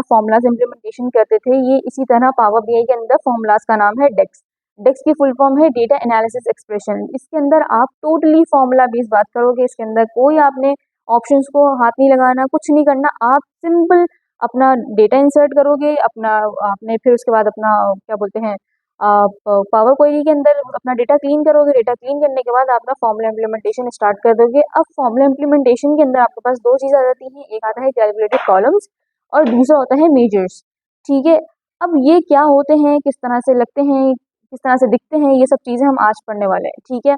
Formulas implementation करते थे, ये इसी तरह पावर बीआई के अंदर फॉर्मूलाज का नाम है डेक्स। डेक्स की फुल फॉर्म है डेटा एनालिसिस एक्सप्रेशन। इसके अंदर आप टोटली फॉर्मूला बेस्ड बात करोगे, इसके अंदर कोई आपने ऑप्शंस को हाथ नहीं लगाना, कुछ नहीं करना, आप सिंपल अपना डेटा इंसर्ट करोगे, अपना आपने फिर उसके बाद अपना क्या बोलते हैं पावर क्वेरी के अंदर अपना डेटा क्लीन करोगे, डेटा क्लीन करने के बाद अपना फॉर्मूला इम्प्लीमेंटेशन स्टार्ट कर दोगे। अब फॉर्मूला इम्प्लीमेंटेशन के अंदर आपके पास दो चीज़ आ जाती हैं, एक आता है कैलकुलेटेड कॉलम्स और दूसरा होता है मेजर्स। ठीक है, अब ये क्या होते हैं, किस तरह से लगते हैं, किस तरह से दिखते हैं, ये सब चीज़ें हम आज पढ़ने वाले हैं। ठीक है,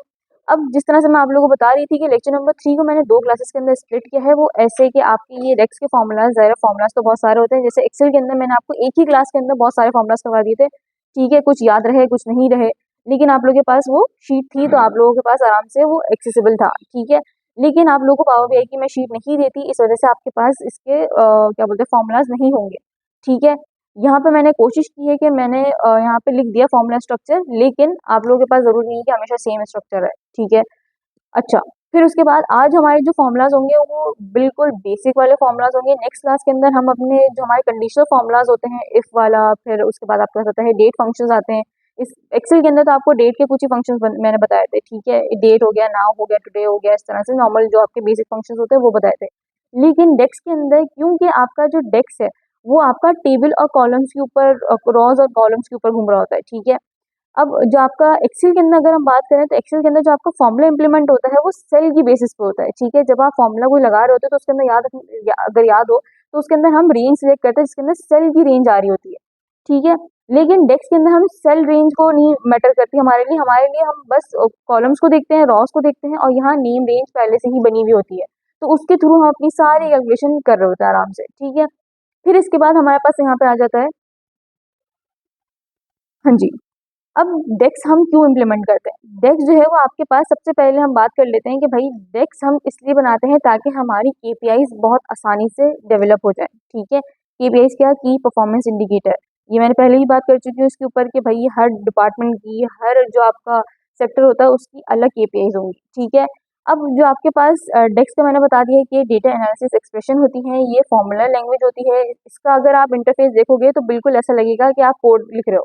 अब जिस तरह से मैं आप लोगों को बता रही थी कि लेक्चर नंबर 3 को मैंने 2 क्लासेस के अंदर स्प्लिट किया है, वो ऐसे कि आपकी ये रेक्स के फॉर्मूलाज, ज़ाहिर फॉर्मूलाज तो बहुत सारे होते हैं, जैसे एक्सेल के अंदर मैंने आपको एक ही क्लास के अंदर बहुत सारे फॉर्मूलाज करवा दिए थे। ठीक है, कुछ याद रहे कुछ नहीं रहे, लेकिन आप लोगों के पास वो शीट थी तो आप लोगों के पास आराम से वो एक्सेसिबल था। ठीक है, लेकिन आप लोगों को पावर बीआई की मैं शीट नहीं देती, इस वजह से आपके पास इसके क्या बोलते हैं फॉर्मूलाज नहीं होंगे। ठीक है, यहाँ पे मैंने कोशिश की है कि मैंने यहाँ पे लिख दिया फॉर्मूला स्ट्रक्चर, लेकिन आप लोगों के पास जरूरी नहीं है कि हमेशा सेम स्ट्रक्चर है। ठीक है, अच्छा, फिर उसके बाद आज हमारे जो फॉर्मूलाज होंगे वो बिल्कुल बेसिक वाले फॉर्मूलाज होंगे। नेक्स्ट क्लास के अंदर हम अपने जो हमारे कंडीशनल फॉर्मूलाज होते हैं, इफ वाला, फिर उसके बाद आपके पास आता है डेट फंक्शंस आते हैं। इस एक्सेल के अंदर तो आपको डेट के कुछ ही फंक्शंस मैंने बताए थे। ठीक है, डेट हो गया, नाउ हो गया, टुडे हो गया, इस तरह से नॉर्मल जो आपके बेसिक फंक्शंस होते हैं वो बताए थे। लेकिन डेक्स के अंदर, क्योंकि आपका जो डेक्स है वो आपका टेबल और कॉलम्स के ऊपर, रॉज और कॉलम्स के ऊपर घूम रहा होता है। ठीक है, अब जो आपका एक्सेल के अंदर अगर हम बात करें तो एक्सेल के अंदर जो आपका फॉर्मूला इंप्लीमेंट होता है वो सेल की बेसिस पे होता है। ठीक है, जब आप फॉर्मूला कोई लगा रहे होते हैं तो उसके अंदर अगर याद हो तो उसके अंदर हम रेंज सिलेक्ट करते हैं जिसके अंदर सेल की रेंज आ रही होती है। ठीक है, लेकिन डेक्स के अंदर हम सेल रेंज को नहीं मैटर करती हमारे लिए हम बस कॉलम्स को देखते हैं, रॉस को देखते हैं, और यहाँ नेम रेंज पहले से ही बनी हुई होती है, तो उसके थ्रू हम अपनी सारी कैलकुलेशन कर रहे होते हैं आराम से। ठीक है, फिर इसके बाद हमारे पास यहाँ पे आ जाता है, हाँ जी, अब डेक्स हम क्यों इम्प्लीमेंट करते हैं। डेक्स जो है वो आपके पास, सबसे पहले हम बात कर लेते हैं कि भाई डेक्स हम इसलिए बनाते हैं ताकि हमारी केपीआईज बहुत आसानी से डेवलप हो जाए। ठीक है, केपीआईज क्या, की परफॉर्मेंस इंडिकेटर, ये मैंने पहले ही बात कर चुकी हूँ इसके ऊपर कि भाई हर डिपार्टमेंट की, हर जो आपका सेक्टर होता है उसकी अलग केपीआईज होंगी। ठीक है, अब जो आपके पास डेक्स का मैंने बता दिया कि डेटा एनालिसिस एक्सप्रेशन होती है, ये फॉर्मूला लैंग्वेज होती है। इसका अगर आप इंटरफेस देखोगे तो बिल्कुल ऐसा लगेगा कि आप कोड लिख रहे हो।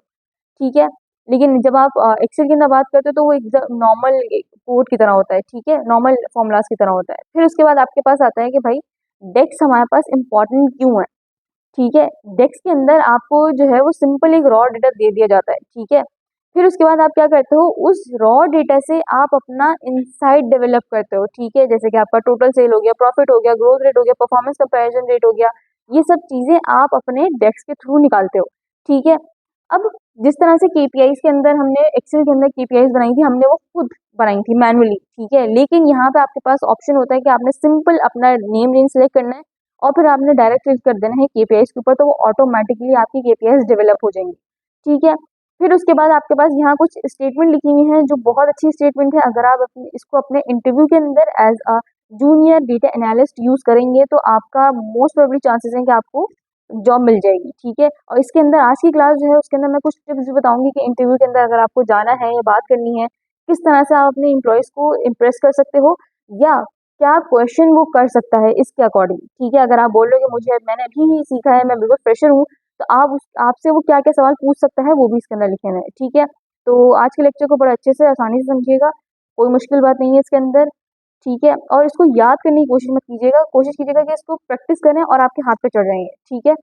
ठीक है, लेकिन जब आप एक्सेल की अंदर बात करते हो तो वो एक नॉर्मल कोड की तरह होता है। ठीक है, नॉर्मल फॉर्मूलाज की तरह होता है। फिर उसके बाद आपके पास आता है कि भाई डेक्स हमारे पास इंपॉर्टेंट क्यों है। ठीक है, डेक्स के अंदर आपको जो है वो सिंपल एक रॉ डेटा दे दिया जाता है। ठीक है, फिर उसके बाद आप क्या करते हो, उस रॉ डेटा से आप अपना इंसाइट डेवलप करते हो। ठीक है, जैसे कि आपका टोटल सेल हो गया, प्रॉफिट हो गया, ग्रोथ रेट हो गया, परफॉर्मेंस कंपैरिजन रेट हो गया, ये सब चीजें आप अपने डेक्स के थ्रू निकालते हो। ठीक है, अब जिस तरह से केपीआईज के अंदर हमने एक्सेल के अंदर केपीआईज बनाई थी, हमने वो खुद बनाई थी मैनुअली। ठीक है, लेकिन यहाँ पे आपके पास ऑप्शन होता है कि आपने सिंपल अपना नेम रेंज सेलेक्ट करना है और फिर आपने डायरेक्ट क्लिक कर देना है केपीआईज के ऊपर, तो वो ऑटोमेटिकली आपकी केपीआईज डेवलप हो जाएंगी। ठीक है, फिर उसके बाद आपके पास यहाँ कुछ स्टेटमेंट लिखी हुई है जो बहुत अच्छी स्टेटमेंट है। अगर आप इसको अपने इंटरव्यू के अंदर as a junior data analyst use करेंगे तो आपका मोस्ट प्रोबेबली चांसेस हैं कि आपको जॉब मिल जाएगी। ठीक है, और इसके अंदर आज की क्लास जो है उसके अंदर मैं कुछ टिप्स भी बताऊंगी कि इंटरव्यू के अंदर अगर आपको जाना है या बात करनी है, किस तरह से आप अपने एम्प्लॉयज को इम्प्रेस कर सकते हो, या क्या क्वेश्चन वो कर सकता है इसके अकॉर्डिंग। ठीक है, अगर आप बोल रहे हो कि मुझे मैंने अभी ही सीखा है, मैं बिल्कुल फ्रेशर हूँ, तो आप आपसे वो क्या क्या सवाल पूछ सकता है वो भी इसके अंदर लिखे हैं। ठीक है, तो आज के लेक्चर को बड़ा अच्छे से आसानी से समझिएगा, कोई मुश्किल बात नहीं है इसके अंदर। ठीक है, और इसको याद करने की कोशिश मत कीजिएगा, कोशिश कीजिएगा कि इसको प्रैक्टिस करें और आपके हाथ पे चढ़ जाएंगे। ठीक है,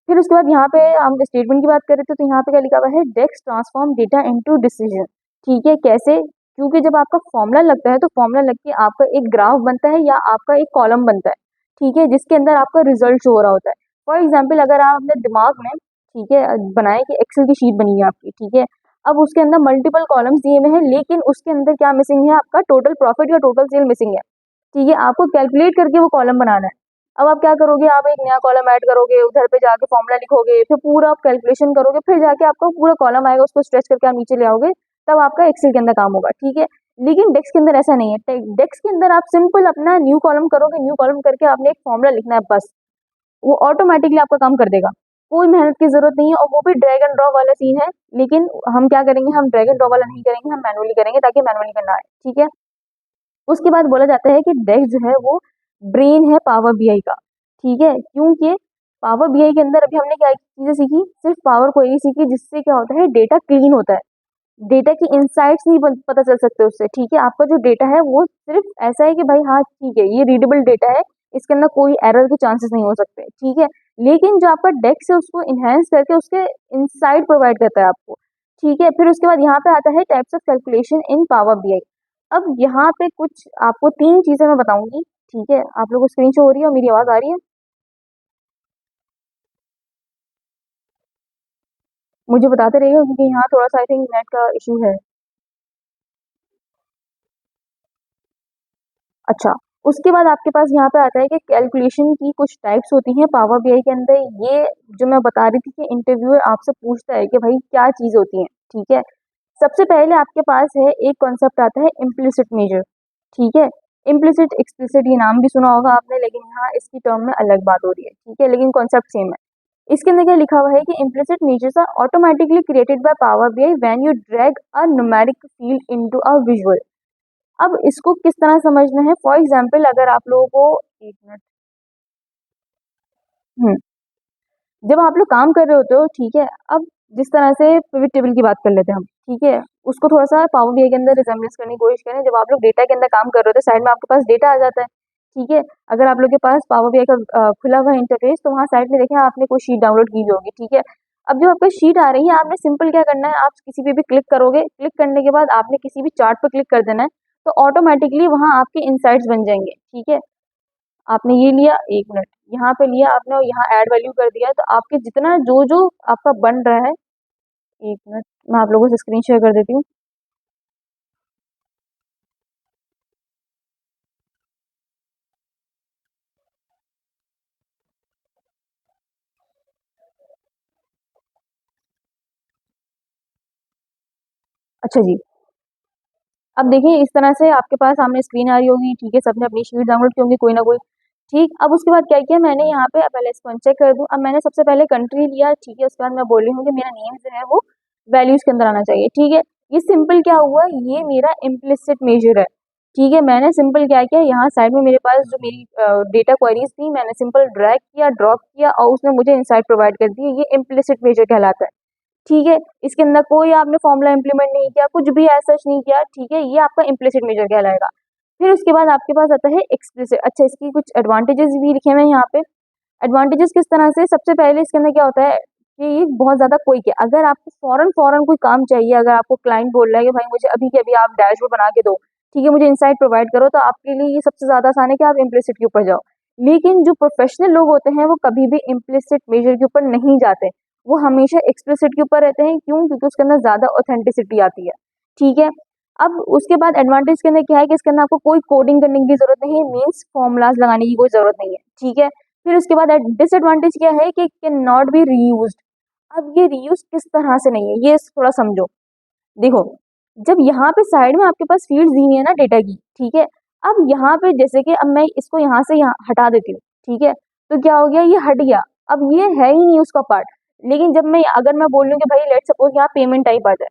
फिर उसके बाद यहाँ पे हम स्टेटमेंट की बात कर रहे थे, तो यहाँ पे क्या लिखा हुआ है, डेक्स ट्रांसफॉर्म डेटा इनटू डिसीजन। ठीक है, कैसे, क्योंकि जब आपका फॉर्मूला लगता है तो फॉर्मूला लग के आपका एक ग्राफ बनता है या आपका एक कॉलम बनता है। ठीक है, जिसके अंदर आपका रिजल्ट शो हो रहा होता है। फॉर एग्जाम्पल, अगर आप अपने दिमाग में, ठीक है, बनाए कि एक्सेल की शीट बनी है आपकी। ठीक है, अब उसके अंदर मल्टीपल कॉलम्स दिए हुए हैं, लेकिन उसके अंदर क्या मिसिंग है, आपका टोटल प्रॉफिट या टोटल सेल मिसिंग है। ठीक है, आपको कैलकुलेट करके वो कॉलम बनाना है। अब आप क्या करोगे, आप एक नया कॉलम ऐड करोगे, उधर पे जाके फॉर्मूला लिखोगे, फिर पूरा आप कैलकुलेशन करोगे, फिर जाके आपका पूरा कॉलम आएगा, उसको स्ट्रेच करके आप नीचे ले आओगे, तब आपका एक्सेल के अंदर काम होगा। ठीक है, लेकिन डेक्स के अंदर ऐसा नहीं है। डेक्स के अंदर आप सिंपल अपना न्यू कॉलम करोगे, न्यू कॉलम करके आपने एक फॉर्मूला लिखना है बस, वो ऑटोमेटिकली आपका काम कर देगा, कोई मेहनत की जरूरत नहीं है। और वो भी ड्रैग एंड ड्रॉप वाला सीन है, लेकिन हम क्या करेंगे, हम ड्रैग एंड ड्रॉप वाला नहीं करेंगे, हम मैनुअली करेंगे ताकि मैनुअली करना है। ठीक है, उसके बाद बोला जाता है कि डेक्स जो है वो ब्रेन है पावर बीआई का। ठीक है, क्योंकि पावर बीआई के अंदर अभी हमने क्या चीजें सीखी, सिर्फ पावर को ही सीखी, जिससे क्या होता है, डेटा क्लीन होता है, डेटा की इनसाइट्स नहीं पता चल सकते उससे। ठीक है, आपका जो डेटा है वो सिर्फ ऐसा है कि भाई हाँ ठीक है ये रीडेबल डेटा है, इसके अंदर कोई एरर के चांसेस नहीं हो सकते। ठीक है, लेकिन जो आपका डेक्स है उसको इन्हेंस करके उसके इनसाइट प्रोवाइड करता है आपको। ठीक है, फिर उसके बाद यहाँ पे आता है types of calculation in power BI. अब यहाँ पे कुछ आपको 3 चीजें मैं बताऊंगी। ठीक है, आप लोगों को स्क्रीन शो हो रही है और मेरी आवाज आ रही है? मुझे बताते रहिएगा क्योंकि यहाँ थोड़ा सा आई थिंक नेट का इशू है। अच्छा, उसके बाद आपके पास यहाँ पे आता है कि कैलकुलेशन की कुछ टाइप्स होती हैं पावर बीआई के अंदर। ये जो मैं बता रही थी कि इंटरव्यूअर आपसे पूछता है कि भाई क्या चीज़ होती है। ठीक है, सबसे पहले आपके पास है एक कॉन्सेप्ट आता है इम्प्लिसिट मेजर। ठीक है, इम्प्लिसिट एक्सप्लिसिट ये नाम भी सुना होगा आपने, लेकिन यहाँ इसकी टर्म में अलग बात हो रही है। ठीक है, लेकिन कॉन्सेप्ट सेम है। इसके अंदर क्या लिखा हुआ है कि implicit measures are automatically created by power BI when you drag a numeric field into a visual. अब इसको किस तरह समझना है, फॉर एग्जाम्पल अगर आप लोगों को, एक मिनट, हम्म, जब आप लोग काम कर रहे होते हो, ठीक है, अब जिस तरह से पिवट टेबल की बात कर लेते हैं हम। ठीक है, उसको थोड़ा सा पावर बीआई के अंदर रिजेम्बलेंस करने की कोशिश करें। जब आप लोग डेटा के अंदर काम कर रहे होते हैं, साइड में आपके पास डेटा आ जाता है। ठीक है, अगर आप लोग के पास पावर बीआई का खुला हुआ इंटरफेस, तो वहाँ साइड में देखें आपने कोई शीट डाउनलोड की हुई होगी। ठीक है, अब जब आपको शीट आ रही है, आपने सिंपल क्या करना है, आप किसी पे भी क्लिक करोगे, क्लिक करने के बाद आपने किसी भी चार्ट पर क्लिक कर देना है, तो ऑटोमेटिकली वहाँ आपके इंसाइट्स बन जाएंगे। ठीक है, आपने ये लिया, एक मिनट, यहाँ पे लिया आपने और यहाँ ऐड वैल्यू कर दिया, तो आपके जितना जो जो आपका बन रहा है, एक मिनट मैं आप लोगों से स्क्रीन शेयर कर देती हूँ। अच्छा जी, अब देखिए इस तरह से आपके पास सामने स्क्रीन आ रही होगी। ठीक है, सबने अपनी शीट डाउनलोड की होंगी कोई ना कोई। ठीक, अब उसके बाद क्या किया मैंने, यहाँ पे पहले इसको अनचेक कर दूं। अब मैंने सबसे पहले कंट्री लिया। ठीक है, उसके बाद मैं बोल रही हूँ कि मेरा नेम जो है वो वैल्यूज के अंदर आना चाहिए। ठीक है, ये सिंपल क्या हुआ, ये मेरा इम्प्लिसिट मेजर है। ठीक है, मैंने सिंपल क्या किया, यहाँ साइड में मेरे पास जो मेरी डेटा क्वेरीज थी, मैंने सिंपल ड्रैग किया, ड्रॉप किया और उसने मुझे इनसाइट प्रोवाइड कर दिए। ये इम्प्लिसिट मेजर कहलाता है। ठीक है, इसके अंदर कोई आपने फॉर्मूला इंप्लीमेंट नहीं किया, कुछ भी ऐसा नहीं किया। ठीक है, ये आपका इम्प्लिसिट मेजर कहलाएगा। फिर उसके बाद आपके पास आता है एक्सप्लिसिट। अच्छा, इसकी कुछ एडवांटेजेस भी लिखे हुए हैं यहाँ पे। एडवांटेजेस किस तरह से, सबसे पहले इसके अंदर क्या होता है कि ये बहुत ज्यादा क्विक है। अगर आपको फौरन फौरन कोई काम चाहिए, अगर आपको क्लाइंट बोल रहा है कि भाई मुझे अभी के अभी आप डैशबोर्ड बना के दो, ठीक है, मुझे इंसाइट प्रोवाइड करो, तो आपके लिए ये सबसे ज्यादा आसान है कि आप इम्प्लिसिट के ऊपर जाओ। लेकिन जो प्रोफेशनल लोग होते हैं वो कभी भी इम्प्लिसिट मेजर के ऊपर नहीं जाते, वो हमेशा एक्सप्लिसिट के ऊपर रहते हैं। क्यों? क्योंकि उसके अंदर ज्यादा ऑथेंटिसिटी आती है। ठीक है, अब उसके बाद एडवांटेज के अंदर क्या है कि इसके अंदर आपको कोई कोडिंग करने की जरूरत नहीं है, मीन्स फॉर्मुलाज लगाने की कोई जरूरत नहीं है। ठीक है, फिर उसके बाद डिसएडवांटेज क्या है कि कैन नॉट बी रीयूज्ड। अब ये रीयूज किस तरह से नहीं है, ये थोड़ा समझो। देखो, जब यहाँ पे साइड में आपके पास फील्ड दी हुई है ना डेटा की, ठीक है, अब यहाँ पे जैसे कि अब मैं इसको यहाँ से यहाँ हटा देती हूँ। ठीक है, तो क्या हो गया, ये हट गया, अब ये है ही नहीं उसका पार्ट। लेकिन जब मैं, अगर मैं बोल लूँ कि भाई लेट सपोज यहाँ पेमेंट टाइप आ जाए,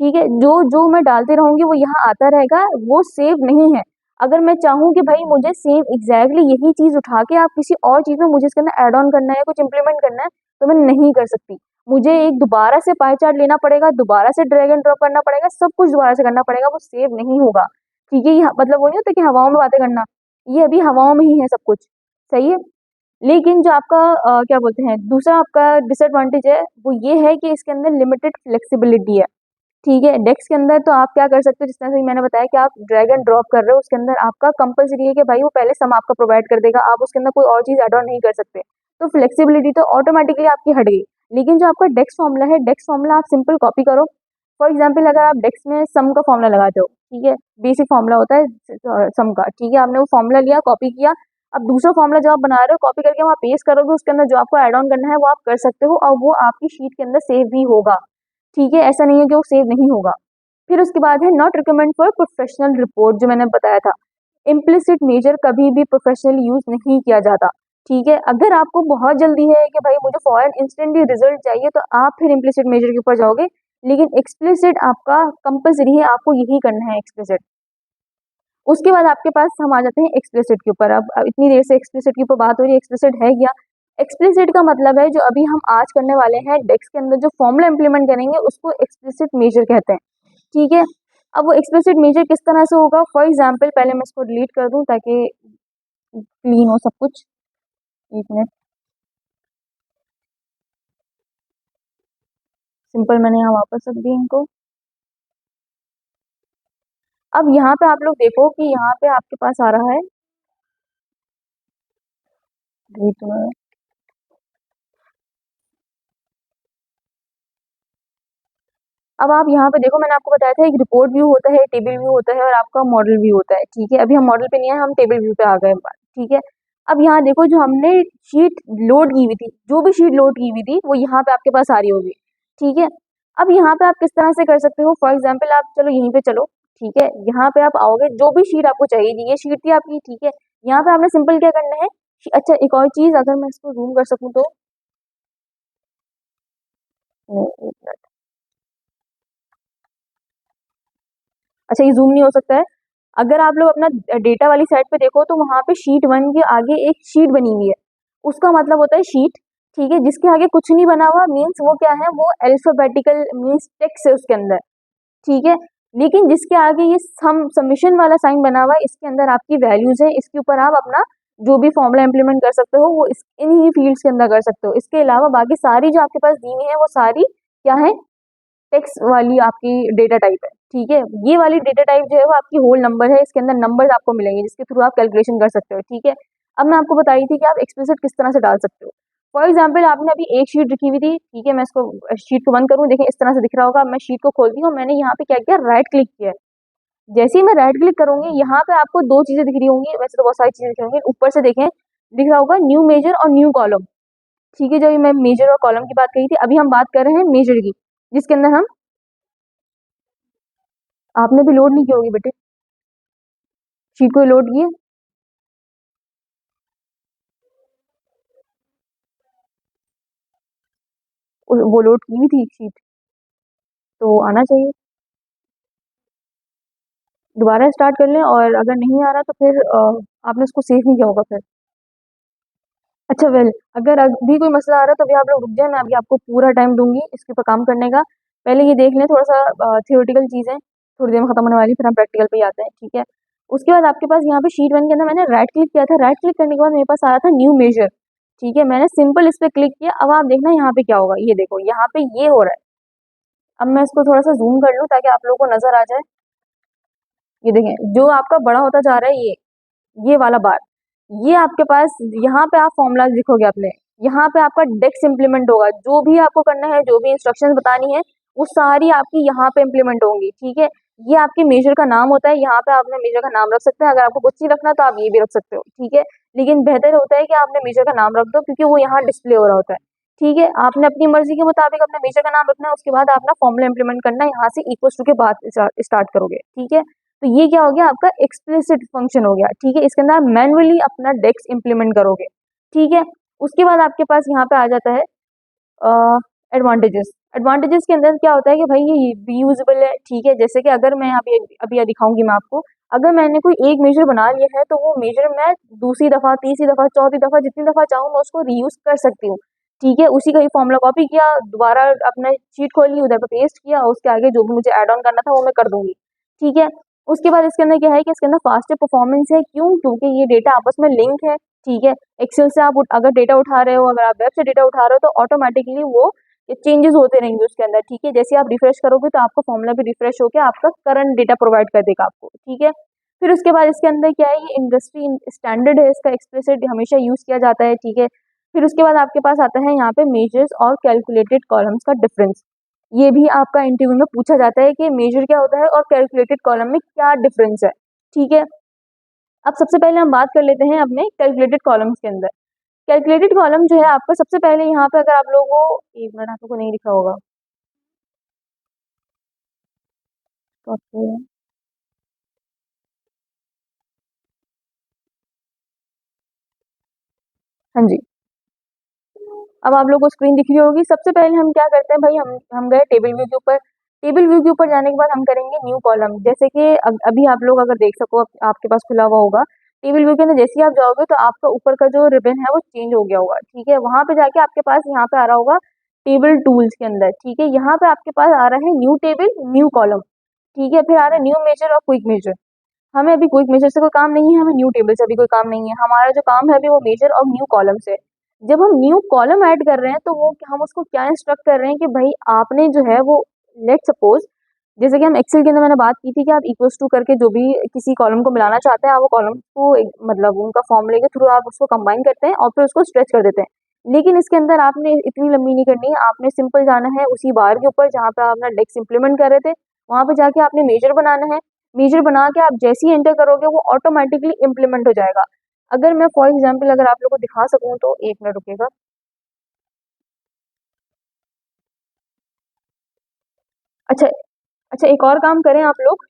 ठीक है, जो जो मैं डालते रहूंगी वो यहाँ आता रहेगा, वो सेव नहीं है। अगर मैं चाहूँ कि भाई मुझे सेम एग्जैक्टली यही चीज उठा के आप किसी और चीज में मुझे इसके अंदर ऐड ऑन करना है, कुछ इंप्लीमेंट करना है, तो मैं नहीं कर सकती। मुझे एक दोबारा से पाई चार्ट लेना पड़ेगा, दोबारा से ड्रैग एंड ड्रॉप करना पड़ेगा, सब कुछ दोबारा से करना पड़ेगा, वो सेव नहीं होगा। ठीक है, ये मतलब वो नहीं होता कि हवाओं में बातें करना, ये अभी हवाओं में ही है सब कुछ। सही है, लेकिन जो आपका क्या बोलते हैं, दूसरा आपका डिसएडवांटेज है वो ये है कि इसके अंदर लिमिटेड फ्लेक्सिबिलिटी है। ठीक है, डेस्क के अंदर तो आप क्या कर सकते हो, जिस तरह से मैंने बताया कि आप ड्रैग एंड ड्रॉप कर रहे हो, उसके अंदर आपका कंपलसरी है कि भाई वो पहले सम आपका प्रोवाइड कर देगा, आप उसके अंदर कोई और चीज ऐड ऑन नहीं कर सकते। तो फ्लेक्सिबिलिटी तो ऑटोमेटिकली आपकी हट गई। लेकिन जो आपका डेस्क फॉर्मूला है, डेस्क फॉर्मूला आप सिंपल कॉपी करो। फॉर एग्जाम्पल अगर आप डेस्क में सम का फॉर्मूला लगाते हो, ठीक है, बेसिक फॉर्मूला होता है सम का, ठीक है, आपने वो फॉर्मूला लिया, कॉपी किया। अब दूसरा फॉर्मूला जब आप बना रहे हो, कॉपी करके वहाँ पेस्ट करोगे, उसके अंदर जो आपको ऐड ऑन करना है वो आप कर सकते हो, और वो आपकी शीट के अंदर सेव भी होगा। ठीक है, ऐसा नहीं है कि वो सेव नहीं होगा। फिर उसके बाद है not recommend for professional report, जो मैंने बताया था। इम्प्लिसिट मेजर कभी भी प्रोफेशनली यूज नहीं किया जाता। ठीक है, अगर आपको बहुत जल्दी है कि भाई मुझे फॉरन इंस्टेंटली रिजल्ट चाहिए, तो आप फिर इम्प्लिसिट मेजर के ऊपर जाओगे। लेकिन एक्सप्लिसिट आपका कंपलसरी है, आपको यही करना है एक्सप्लिसिट। उसके बाद आपके पास हम आ जाते हैं एक्सप्लिसिट के ऊपर। अब इतनी देर से एक्सप्लिसिट के ऊपर बात हो रही है, एक्सप्लिसिट है क्या? एक्सप्लिसिट का मतलब है जो अभी हम आज करने वाले हैं डेक्स के अंदर जो फॉर्मूला इंप्लीमेंट करेंगे उसको एक्सप्लिसिट मेजर कहते हैं, ठीक है। अब वो एक्सप्लिसिट मेजर किस तरह से होगा, फॉर एग्जाम्पल पहले मैं इसको डिलीट कर दूं ताकि क्लीन हो सब कुछ। एक मिनट, सिंपल मैंने यहाँ वापस रख दिया इनको। अब यहाँ पे आप लोग देखो कि यहाँ पे आपके पास आ रहा है delete में। अब आप यहाँ पे देखो, मैंने आपको बताया था एक रिपोर्ट व्यू होता है, टेबल व्यू होता है और आपका मॉडल व्यू होता है, ठीक है। अभी हम मॉडल पे नहीं है, हम टेबल व्यू पे आ गए, ठीक है। अब यहाँ देखो जो हमने शीट लोड की हुई थी, जो भी शीट लोड की हुई थी वो यहाँ पे आपके पास आ रही होगी, ठीक है। अब यहाँ पे आप किस तरह से कर सकते हो, फॉर एग्जाम्पल आप चलो यहीं पे चलो, ठीक है। यहाँ पे आप आओगे, जो भी शीट आपको चाहिए थी, ये शीट थी आपकी, ठीक है। यहाँ पे आपने सिंपल क्या करना है, अच्छा एक और चीज, अगर मैं इसको जूम कर सकूँ तो, नहीं एक मिनट, अच्छा ये जूम नहीं हो सकता है। अगर आप लोग अपना डेटा वाली साइड पे देखो तो वहां पे शीट 1 के आगे एक शीट बनी हुई है, उसका मतलब होता है शीट, ठीक है। जिसके आगे कुछ नहीं बना हुआ मीन्स वो क्या है, वो अल्फाबेटिकल मीन्स टेक्स्ट है उसके अंदर, ठीक है। लेकिन जिसके आगे ये सम सबमिशन वाला साइन बना हुआ है, इसके अंदर आपकी वैल्यूज है, इसके ऊपर आप अपना जो भी फॉर्मूला इंप्लीमेंट कर सकते हो वो इन्हीं फील्ड्स के अंदर कर सकते हो। इसके अलावा बाकी सारी जो आपके पास दी हुई है वो सारी क्या है, टेक्स्ट वाली आपकी डेटा टाइप है, ठीक है। ये वाली डेटा टाइप जो है वो आपकी होल नंबर है, इसके अंदर नंबर्स आपको मिलेंगे जिसके थ्रू आप कैलकुलेशन कर सकते हो, ठीक है। अब मैं आपको बताई थी कि आप एक्सप्लिसिट किस तरह से डाल सकते हो। फॉर एग्जाम्पल आपने अभी एक शीट रखी हुई थी, ठीक है। मैं इसको शीट को बंद करूँ, देखिए इस तरह से दिख रहा होगा। अब मैं शीट को खोलती हूँ, मैंने यहाँ पे क्या किया, राइट क्लिक किया है। जैसे ही मैं राइट क्लिक करूंगी यहाँ पे आपको दो चीजें दिख रही होंगी, वैसे तो बहुत सारी चीजें दिख रही होंगी। ऊपर से देखें, दिख रहा होगा न्यू मेजर और न्यू कॉलम, ठीक है। जब मैं मेजर और कॉलम की बात कही थी, अभी हम बात कर रहे हैं मेजर की, जिसके अंदर हम, आपने भी लोड नहीं की होगी बेटे शीट को, लोड किए, वो लोड की हुई थी शीट, तो आना चाहिए। दोबारा स्टार्ट कर लें, और अगर नहीं आ रहा तो फिर आपने उसको सेव नहीं किया होगा फिर। अच्छा वेल, अगर अभी कोई मसला आ रहा है तो अभी आप लोग रुक जाए, मैं अभी आपको पूरा टाइम दूंगी इसके ऊपर काम करने का। पहले ये देख लें थोड़ा सा, थियोरेटिकल चीज़ें थोड़ी देर में खत्म होने वाली, फिर हम प्रैक्टिकल पे ही आते हैं, ठीक है। उसके बाद आपके पास यहाँ पे शीट 1 के अंदर मैंने राइट क्लिक किया था, राइट क्लिक करने के बाद मेरे पास आ रहा था न्यू मेजर, ठीक है। मैंने सिंपल इस पर क्लिक किया। अब आप देखना यहाँ पे क्या होगा, ये देखो यहाँ पे ये हो रहा है। अब मैं इसको थोड़ा सा जूम कर लूँ ताकि आप लोगों को नजर आ जाए। ये देखें जो आपका बड़ा होता जा रहा है, ये वाला बार, ये आपके पास, यहाँ पे आप फॉर्मूला लिखोगे अपने, यहाँ पे आपका डेक्स इम्प्लीमेंट होगा। जो भी आपको करना है, जो भी इंस्ट्रक्शंस बतानी है, वो सारी आपकी यहाँ पे इम्प्लीमेंट होंगी, ठीक है। ये आपके मेजर का नाम होता है, यहाँ पे आपने मेजर का नाम रख सकते हैं। अगर आपको कुछ नहीं रखना तो आप ये भी रख सकते हो, ठीक है। लेकिन बेहतर होता है कि आपने मेजर का नाम रख दो, क्योंकि वो यहाँ डिस्प्ले हो रहा होता है, ठीक है। आपने अपनी मर्जी के मुताबिक अपने मेजर का नाम रखना है, उसके बाद अपना फॉर्मूला इंप्लीमेंट करना है, यहाँ से इक्वल टू के बाद स्टार्ट करोगे, ठीक है। तो ये क्या हो गया, आपका एक्सप्लिसिट फंक्शन हो गया, ठीक है। इसके अंदर आप मैनुअली अपना डेक्स इंप्लीमेंट करोगे, ठीक है। उसके बाद आपके पास यहाँ पे आ जाता है एडवांटेजेस। एडवांटेजेस के अंदर क्या होता है कि भाई ये रीयूजेबल है, ठीक है। जैसे कि अगर मैं अभी अभी दिखाऊंगी मैं आपको, अगर मैंने कोई एक मेजर बना लिया है तो वो मेजर मैं दूसरी दफा, तीसरी दफा, चौथी दफा, जितनी दफा चाहूँ मैं उसको रीयूज कर सकती हूँ, ठीक है। उसी का ही फॉर्मूला कॉपी किया, दोबारा अपने शीट खोली, उधर पे पेस्ट किया, और उसके आगे जो भी मुझे ऐड ऑन करना था वो मैं कर दूंगी, ठीक है। उसके बाद इसके अंदर क्या है कि इसके अंदर फास्टर परफॉर्मेंस है, क्यों, क्योंकि ये डेटा आपस में लिंक है, ठीक है। एक्सेल से आप अगर डेटा उठा रहे हो, अगर आप वेब से डेटा उठा रहे हो, तो ऑटोमेटिकली वो चेंजेस होते रहेंगे उसके अंदर, ठीक है। जैसे आप रिफ्रेश करोगे तो आपका फॉर्मूला भी रिफ्रेश होकर आपका करंट डेटा प्रोवाइड कर देगा आपको, ठीक है। फिर उसके बाद इसके अंदर क्या है, ये इंडस्ट्री स्टैंडर्ड है, इसका एक्सप्लिसिट हमेशा यूज किया जाता है, ठीक है। फिर उसके बाद आपके पास आता है यहाँ पे मेजर्स और कैलकुलेटेड कॉलम्स का डिफरेंस। ये भी आपका इंटरव्यू में पूछा जाता है कि मेजर क्या होता है और कैलकुलेटेड कॉलम में क्या डिफरेंस है, ठीक है। अब सबसे पहले हम बात कर लेते हैं अपने कैलकुलेटेड कॉलम्स के अंदर। कैलकुलेटेड कॉलम जो है आपका, सबसे पहले यहाँ पे अगर आप लोगों को, एक मिनट, आप लोगों को नहीं लिखा होगा, ओके, हाँ जी। अब आप लोगों को स्क्रीन दिख रही होगी। सबसे पहले हम क्या करते हैं भाई, हम गए टेबल व्यू के ऊपर। टेबल व्यू के ऊपर जाने के बाद हम करेंगे न्यू कॉलम। जैसे कि अभी आप लोग अगर देख सको, आपके पास खुला हुआ होगा, टेबल व्यू के अंदर जैसे ही आप जाओगे तो आपका ऊपर का जो रिबन है वो चेंज हो गया होगा, ठीक है। वहां पे जाके आपके पास यहाँ पे आ रहा होगा टेबल टूल्स के अंदर, ठीक है। यहाँ पे आपके पास आ रहा है न्यू टेबल न्यू कॉलम, ठीक है। फिर आ रहा है न्यू मेजर और क्विक मेजर। हमें अभी क्विक मेजर से कोई काम नहीं है, हमें न्यू टेबल से अभी कोई काम नहीं है। हमारा जो काम है अभी वो मेजर और न्यू कॉलम से। जब हम न्यू कॉलम ऐड कर रहे हैं तो वो हम उसको क्या इंस्ट्रक्ट कर रहे हैं कि भाई आपने जो है वो, लेट सपोज, जैसे कि हम एक्सेल के अंदर मैंने बात की थी कि आप इक्वल्स टू करके जो भी किसी कॉलम को मिलाना चाहते हैं, आप वो कॉलम को मतलब उनका फॉर्मूले के थ्रू आप उसको कंबाइन करते हैं और फिर उसको स्ट्रेच कर देते हैं। लेकिन इसके अंदर आपने इतनी लंबी नहीं करनी है, आपने सिंपल जाना है उसी बार के ऊपर जहाँ पे आप अपना डेक्स इंप्लीमेंट कर रहे थे, वहां पे जाके आपने मेजर बनाना है। मेजर बना के आप जैसे ही एंटर करोगे वो ऑटोमेटिकली इम्प्लीमेंट हो जाएगा। अगर मैं फॉर एग्जाम्पल अगर आप लोग को दिखा सकूं तो एक मिनट रुकेगा। अच्छा, अच्छा एक और काम करें आप लोग,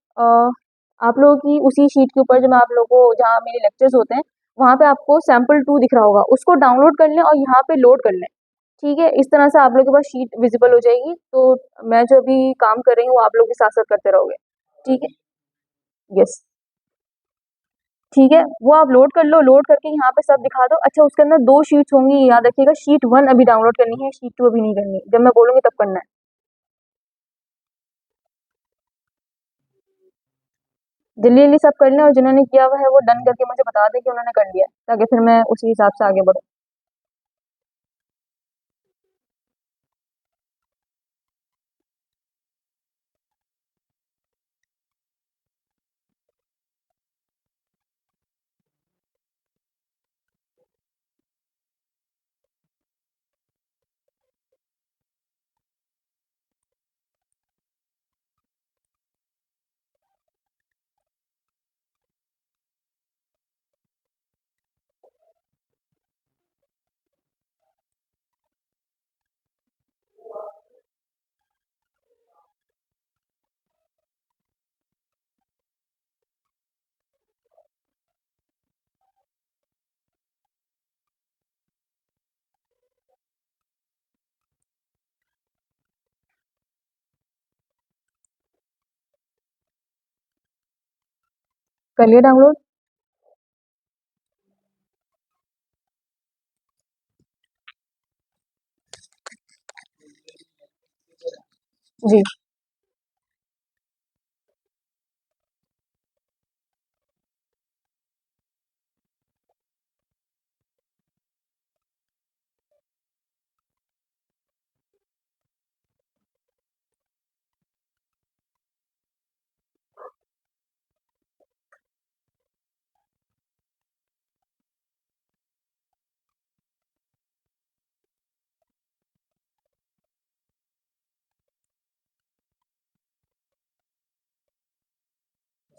आप लोगों की उसी शीट के ऊपर जो मैं आप लोगों को, जहाँ मेरे लेक्चर्स होते हैं वहाँ पे आपको सैम्पल 2 दिख रहा होगा, उसको डाउनलोड कर लें और यहाँ पे लोड कर लें, ठीक है। इस तरह से आप लोग के पास शीट विजिबल हो जाएगी, तो मैं जो अभी काम कर रही हूँ वो आप लोग भी साथ साथ करते रहोगे, ठीक है। यस, ठीक है, वो आप लोड कर लो, लोड करके यहाँ पे सब दिखा दो। अच्छा उसके अंदर 2 शीट्स होंगी, याद रखिएगा, शीट 1 अभी डाउनलोड करनी है, शीट 2 अभी नहीं करनी, जब मैं बोलूंगी तब करना है। जल्दी जल्दी सब कर लें और जिन्होंने किया हुआ है वो डन करके मुझे बता दें कि उन्होंने कर लिया, ताकि फिर मैं उसी हिसाब से आगे बढ़ूँ। कर लिया डाउनलोड? जी,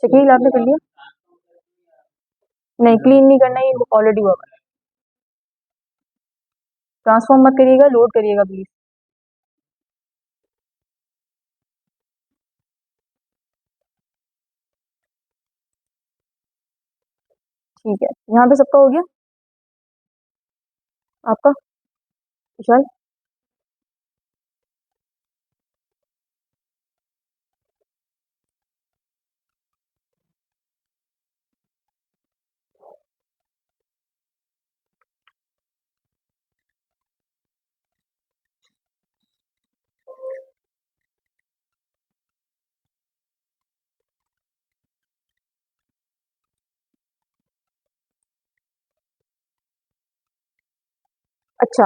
शकील आपने कर लिया? नहीं, क्लीन नहीं करना, ये ऑलरेडी हुआ है। ट्रांसफॉर्म मत करिएगा, लोड करिएगा प्लीज। ठीक है, यहाँ पे सबका हो गया, आपका विशाल? अच्छा,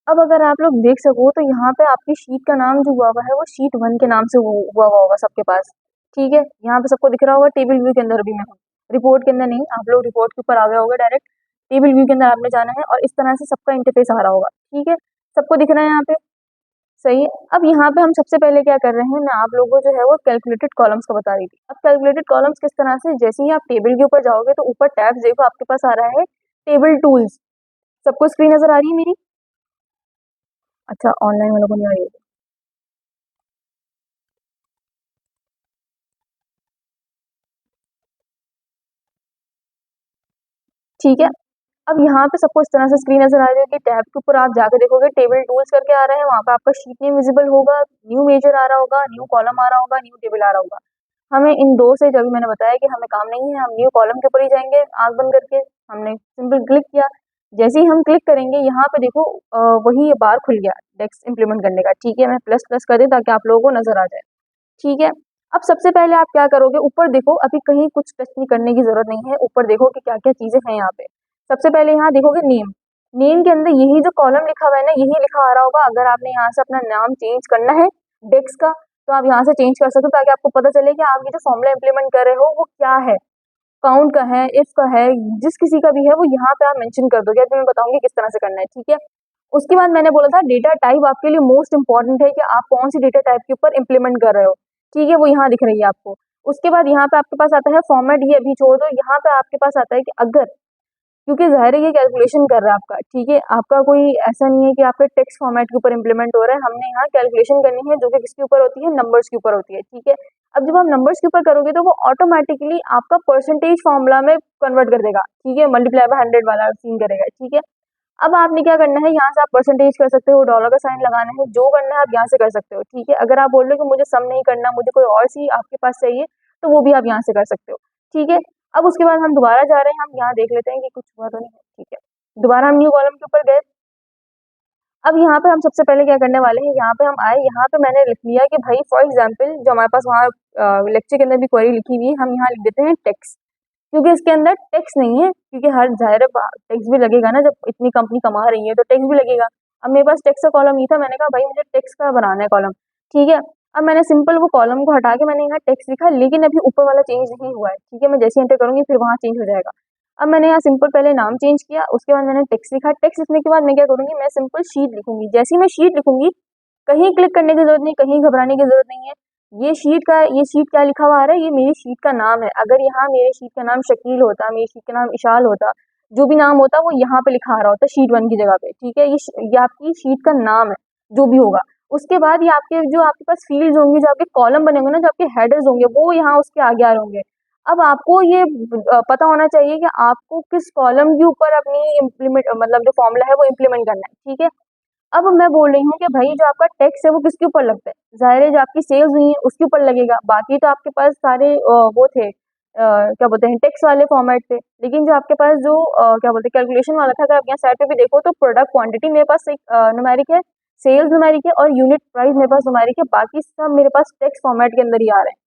अब अगर आप लोग देख सको तो यहाँ पे आपकी शीट का नाम जो हुआ हुआ है वो शीट 1 के नाम से हुआ हुआ होगा सबके पास, ठीक है। यहाँ पे सबको दिख रहा होगा, टेबल व्यू के अंदर अभी मैं हूँ, रिपोर्ट के अंदर नहीं, आप लोग रिपोर्ट के ऊपर आ गए होगा डायरेक्ट। टेबल व्यू के अंदर आपने जाना है और इस तरह से सबका इंटरफेस आ रहा होगा, ठीक है। सबको दिख रहा है यहाँ पे, सही है। अब यहाँ पे हम सबसे पहले क्या कर रहे हैं, मैं आप लोगों को जो है वो कैलकुलेटेड कॉलम्स का बता रही थी। अब कैलकुलेटेड कॉलम्स किस तरह से, जैसे ही आप टेबल के ऊपर जाओगे तो ऊपर टैब्स देखो आपके पास आ रहा है टेबल टूल्स। सबको स्क्रीन नजर आ रही है मेरी? अच्छा, ऑनलाइन वालों को नहीं आ रही है, ठीक है। अब यहाँ पे सबको इस तरह से स्क्रीन नजर आ रही है कि टैब के ऊपर आप जाके देखोगे टेबल टूल्स करके आ रहा है, वहाँ पे आपका शीट नेम विजिबल होगा, न्यू मेजर आ रहा होगा, न्यू कॉलम आ रहा होगा, न्यू टेबल आ रहा होगा। हमें इन दो से, जब मैंने बताया कि हमें काम नहीं है, हम न्यू कॉलम के ऊपर ही जाएंगे आंख बंद करके। हमने सिंपल क्लिक किया, जैसे ही हम क्लिक करेंगे यहाँ पे देखो वही ये बार खुल गया डेक्स इम्प्लीमेंट करने का। ठीक है, मैं प्लस प्लस कर दूँ ताकि आप लोगों को नजर आ जाए। ठीक है, अब सबसे पहले आप क्या करोगे, ऊपर देखो, अभी कहीं कुछ टच नहीं करने की जरूरत नहीं है, ऊपर देखो कि क्या क्या चीजें हैं यहाँ पे। सबसे पहले यहाँ देखोगे नेम। नेम के अंदर यही जो कॉलम लिखा हुआ है ना, यही लिखा आ रहा होगा। अगर आपने यहाँ से अपना नाम चेंज करना है डेक्स का, तो आप यहाँ से चेंज कर सकते हो, ताकि आपको पता चले कि आप ये जो फॉर्मूला इंप्लीमेंट कर रहे हो वो क्या है, काउंट का है, इफ का है, जिस किसी का भी है वो यहाँ पे आप मेंशन कर दोगे। अभी मैं बताऊंगी किस तरह से करना है। ठीक है, उसके बाद मैंने बोला था डेटा टाइप आपके लिए मोस्ट इंपॉर्टेंट है, कि आप कौन सी डेटा टाइप के ऊपर इंप्लीमेंट कर रहे हो। ठीक है, वो यहाँ दिख रही है आपको। उसके बाद यहाँ पे आपके पास आता है फॉर्मेट, ये अभी छोड़ दो। यहाँ पे आपके पास आता है कि अगर, क्योंकि ज़ाहिर है ये कैलकुलेशन कर रहा है आपका। ठीक है, आपका कोई ऐसा नहीं है कि आपके टेक्स्ट फॉर्मेट के ऊपर इंप्लीमेंट हो रहा है, हमने यहाँ कैलकुलेशन करनी है जो कि किसके ऊपर होती है, नंबर्स के ऊपर होती है। ठीक है, अब जब आप नंबर्स के ऊपर करोगे तो वो ऑटोमेटिकली आपका परसेंटेज फॉर्मूला में कन्वर्ट कर देगा। ठीक है, मल्टीप्लाई बाय 100 वाला सीन करेगा। ठीक है, अब आपने क्या करना है, यहाँ से आप परसेंटेज कर सकते हो, डॉलर का साइन लगाना है, जो करना है आप यहाँ से कर सकते हो। ठीक है, अगर आप बोल रहे हो कि मुझे सम नहीं करना, मुझे कोई और सी आपके पास चाहिए, तो वो भी आप यहाँ से कर सकते हो। ठीक है, अब उसके बाद हम दोबारा जा रहे हैं, हम यहाँ देख लेते हैं कि कुछ हुआ तो नहीं है। ठीक है, दोबारा हम न्यू कॉलम के ऊपर गए। अब यहाँ पे हम सबसे पहले क्या करने वाले हैं, यहाँ पे हम आए, यहाँ पे मैंने लिख लिया कि भाई फॉर एग्जाम्पल जो हमारे पास वहाँ लेक्चर के अंदर भी क्वेरी लिखी हुई है, हम यहाँ लिख देते हैं टेक्स, क्योंकि इसके अंदर टैक्स नहीं है, क्योंकि हर ज़ाहिर है टैक्स भी लगेगा ना, जब इतनी कंपनी कमा रही है तो टैक्स भी लगेगा। अब मेरे पास टैक्स का कॉलम नहीं था, मैंने कहा भाई मुझे टैक्स का बनाना है कॉलम। ठीक है, अब मैंने सिंपल वो कॉलम को हटा के मैंने यहाँ टैक्स लिखा, लेकिन अभी ऊपर वाला चेंज नहीं हुआ है। ठीक है, मैं जैसे एंटर करूंगी फिर वहाँ चेंज हो जाएगा। अब मैंने यहाँ सिंपल पहले नाम चेंज किया, उसके बाद मैंने टैक्स लिखा। टैक्स लिखने के बाद मैं क्या करूंगी, मैं सिंपल शीट लिखूंगी। जैसे ही मैं शीट लिखूंगी, कहीं क्लिक करने की जरूरत नहीं, कहीं घबराने की जरूरत नहीं है। ये शीट क्या लिखा हुआ आ रहा है, ये मेरी शीट का नाम है। अगर यहाँ मेरे शीट का नाम शकील होता, मेरी शीट का नाम इशाल होता, जो भी नाम होता वो यहाँ पे लिखा आ रहा होता शीट 1 की जगह पे। ठीक है, ये आपकी शीट का नाम है, जो भी होगा। उसके बाद ये आपके जो आपके पास फील्ड्स होंगी, जो आपके कॉलम बने होंगे ना, जो आपके हेडर्स होंगे, वो यहाँ उसके आगे आ रहे होंगे। अब आपको ये पता होना चाहिए कि आपको किस कॉलम के ऊपर अपनी इम्प्लीमेंट, मतलब जो फॉर्मूला है वो इम्प्लीमेंट करना है। ठीक है, अब मैं बोल रही हूँ कि भाई जो आपका टैक्स है वो किसके ऊपर लगता है, ज़ाहिर है जो आपकी सेल्स हुई है उसके ऊपर लगेगा। बाकी तो आपके पास सारे वो थे, क्या बोलते हैं, टैक्स वाले फॉर्मेट थे। लेकिन जो आपके पास जो क्या बोलते हैं, कैलकुलेशन वाला था, अगर आप यहाँ साइड पे भी देखो तो प्रोडक्ट क्वांटिटी मेरे पास एक न्यूमेरिक है, सेल्स न्यूमेरिक है, और यूनिट प्राइस मेरे पास न्यूमेरिक है। बाकी सब मेरे पास टैक्स फॉर्मेट के अंदर ही आ रहे हैं।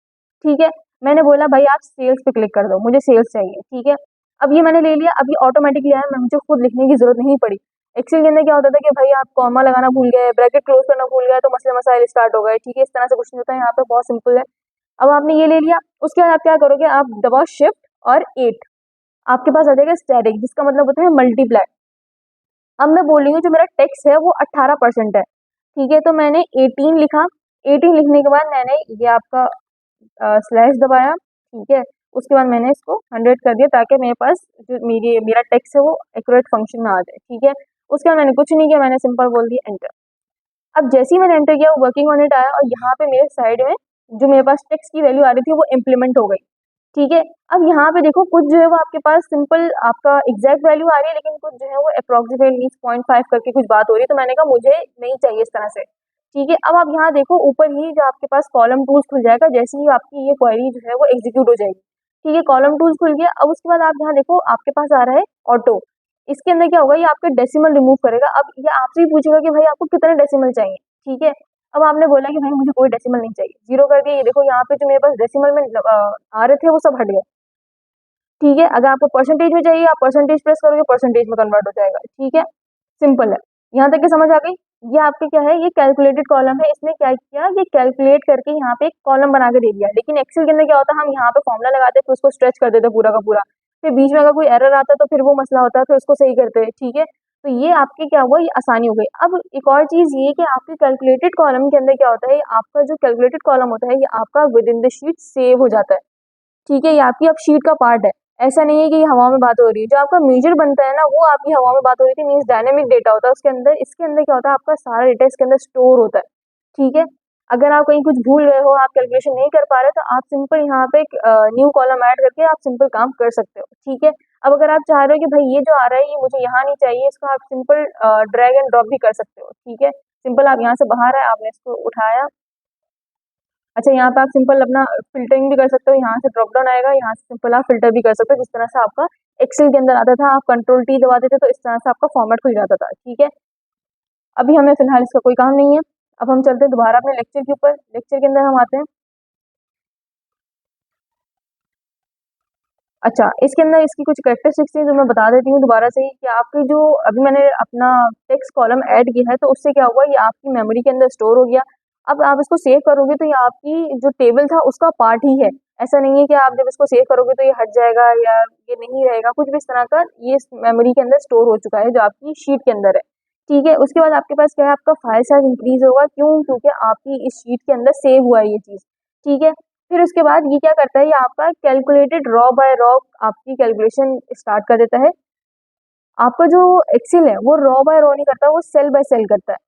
ठीक है, मैंने बोला भाई आप सेल्स पे क्लिक कर दो, मुझे सेल्स चाहिए। ठीक है, अब ये मैंने ले लिया, अब ये ऑटोमेटिकली आया, मैं मुझे खुद लिखने की जरूरत नहीं पड़ी। एक्सेल के अंदर क्या होता था कि भाई आप कॉमा लगाना भूल गए, ब्रैकेट क्लोज करना भूल गए, तो मसले मसाइल स्टार्ट हो गए। ठीक है, इस तरह से कुछ नहीं होता है, यहाँ पे बहुत सिंपल है। अब आपने ये ले लिया, उसके बाद आप क्या करोगे, आप दबाओ शिफ्ट और 8, आपके पास आ जाएगा स्टैटिक, जिसका मतलब होता है मल्टीप्लाई। अब मैं बोल रही हूँ जो मेरा टेक्स्ट है वो 18% है। ठीक है, तो मैंने 18 लिखा। 18 लिखने के बाद मैंने ये आपका स्लैश दबाया। ठीक है, उसके बाद मैंने इसको 100 कर दिया, ताकि मेरे पास जो मेरा टेक्स्ट है वो एक्यूरेट फंक्शन में आ जाए। ठीक है, उसके बाद मैंने कुछ नहीं किया, मैंने सिंपल बोल दिया एंटर। अब जैसे ही मैंने एंटर किया वो वर्किंग ऑन इट आया, और यहाँ पे मेरे साइड में जो मेरे पास टेक्स्ट की वैल्यू आ रही थी वो इम्प्लीमेंट हो गई। ठीक है, अब यहाँ पे देखो कुछ जो है वो आपके पास सिंपल आपका एग्जैक्ट वैल्यू आ रही है, लेकिन कुछ जो है वो अप्रोक्सीमेटली 0.5 करके कुछ बात हो रही है, तो मैंने कहा मुझे नहीं चाहिए इस तरह से। ठीक है, अब आप यहाँ देखो ऊपर ही जो आपके पास कॉलम टूल्स खुल जाएगा, जैसे ही आपकी ये क्वेरी जो है वो एग्जीक्यूट हो जाएगी। ठीक है, कॉलम टूल्स खुल गया। अब उसके बाद आप यहाँ देखो आपके पास आ रहा है ऑटो। इसके अंदर क्या होगा, ये आपके डेसिमल रिमूव करेगा। अब ये आपसे ही पूछेगा कि भाई आपको कितने डेसिमल चाहिए। ठीक है, अब आपने बोला कि भाई मुझे कोई डेसिमल नहीं चाहिए, 0 कर दिया। ये देखो यहाँ पे जो मेरे पास डेसिमल में आ रहे थे वो सब हट गए। ठीक है, अगर आपको परसेंटेज में चाहिए, आप परसेंटेज प्रेस करोगे, परसेंटेज में कन्वर्ट हो जाएगा। ठीक है, सिंपल है। यहाँ तक के समझ आ गई। ये आपके क्या है, ये कैलकुलेटेड कॉलम है। इसने क्या किया, ये कैलकुलेट करके यहाँ पे एक कॉलम बना के दे दिया। लेकिन एक्सेल के अंदर क्या होता है, हम यहाँ पे फॉर्मुला लगाते हैं, फिर उसको स्ट्रेच कर देते पूरा का पूरा, फिर बीच में अगर कोई एरर आता है तो फिर वो मसला होता है, फिर उसको सही करते हैं। ठीक है, तो ये आपके क्या हुआ, ये आसानी हो गई। अब एक और चीज ये कि आपके कैलकुलेटेड कॉलम के अंदर क्या होता है, आपका जो कैलकुलेटेड कॉलम होता है ये आपका with in the sheet save हो जाता है। ठीक है, ये आपकी अब शीट का पार्ट है। ऐसा नहीं है कि ये हवा में बात हो रही है, जो आपका मेजर बनता है ना वो आपकी हवा में बात हो रही थी, मीन्स डायनेमिक डेटा होता है उसके अंदर। इसके अंदर क्या होता है, आपका सारा डेटा इसके अंदर स्टोर होता है। ठीक है, अगर आप कहीं कुछ भूल गए हो, आप कैलकुलेशन नहीं कर पा रहे, तो आप सिंपल यहाँ पे एक न्यू कॉलम ऐड करके आप सिंपल काम कर सकते हो। ठीक है, अब अगर आप चाह रहे हो कि भाई ये जो आ रहा है ये मुझे यहाँ नहीं चाहिए, इसको आप सिंपल ड्रैग एंड ड्रॉप भी कर सकते हो। ठीक है, सिंपल आप यहाँ से बाहर है, आपने इसको उठाया, अच्छा, यहाँ पे आप सिंपल अपना फ़िल्टरिंग भी कर सकते हो, यहाँ से ड्रॉप डाउन आएगा, यहाँ से सिंपल आप फ़िल्टर भी कर सकते हो, जिस तरह से आपका एक्सेल के अंदर आता था, आप कंट्रोल टी दबाते थे तो इस तरह से आपका फॉर्मेट खुल जाता था, ठीक है। अभी हमें फ़िलहाल इसका कोई काम नहीं है। अब हम चलते हैं दोबारा अपने लेक्चर के ऊपर। लेक्चर के अंदर हम आते हैं। अच्छा, इसके अंदर इसकी कुछ कैरेक्टरिस्टिक्स थी जो मैं बता देती हूँ दोबारा से ही कि आपकी जो अभी मैंने अपना टेक्स्ट कॉलम ऐड किया है तो उससे क्या हुआ, ये आपकी मेमोरी के अंदर स्टोर हो गया। अब आप इसको सेव करोगे तो ये आपकी जो टेबल था उसका पार्ट ही है। ऐसा नहीं है कि आप जब इसको सेव करोगे तो ये हट जाएगा या ये नहीं रहेगा, कुछ भी इस तरह का ये मेमोरी के अंदर स्टोर हो चुका है जो आपकी शीट के अंदर है। ठीक है, उसके बाद आपके पास क्या है, आपका फाइल साइज इंक्रीज होगा। क्यों? क्योंकि आपकी इस शीट के अंदर सेव हुआ है ये चीज़। ठीक है, फिर उसके बाद ये क्या करता है, ये आपका कैलकुलेटेड रॉ बाय रॉ आपकी कैलकुलेशन स्टार्ट कर देता है। आपका जो एक्सेल है वो रॉ बाय रॉ नहीं करता, वो सेल बाय सेल करता है।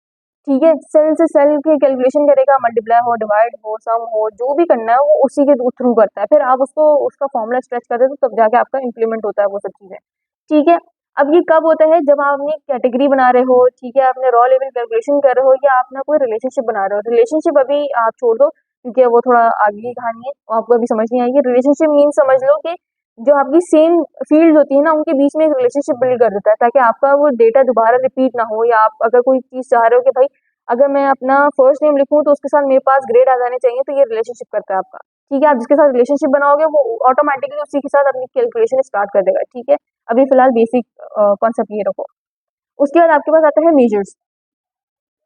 ठीक है, सेल से सेल की कैलकुलेशन करेगा, मल्टीप्लाई हो, डिवाइड हो, सम हो, जो भी करना है वो उसी के थ्रू करता है। फिर आप उसको उसका फॉर्मूला स्ट्रेच करते हो तो तब जाके आपका इंप्लीमेंट होता है वो सब चीज़ें। ठीक है, अब ये कब होता है, जब आप अपनी कैटेगरी बना रहे हो, ठीक है, आपने रॉ लेवल कैलकुलेशन कर रहे हो या अपना कोई रिलेशनशिप बना रहे हो। रिलेशनशिप अभी आप छोड़ दो क्योंकि वो थोड़ा आगे की कहानी है, वो आपको अभी समझ नहीं आएगी। रिलेशनशिप मीन समझ लो कि जो आपकी सेम फील्ड होती है ना उनके बीच में एक रिलेशनशिप बिल्ड कर देता है, ताकि आपका वो डेटा दोबारा रिपीट ना हो। या आप अगर कोई चीज़ चाह रहे हो कि भाई अगर मैं अपना फर्स्ट नेम लिखूं तो उसके साथ मेरे पास ग्रेड आ जाने चाहिए, तो ये रिलेशनशिप करता है आपका। ठीक है, आप जिसके साथ रिलेशनशिप बनाओगे वो ऑटोमेटिकली उसी के साथ अपनी कैलकुलेशन स्टार्ट कर देगा। ठीक है, अभी फिलहाल बेसिक कॉन्सेप्ट ये रखो। उसके बाद आपके पास आता है मेजर्स।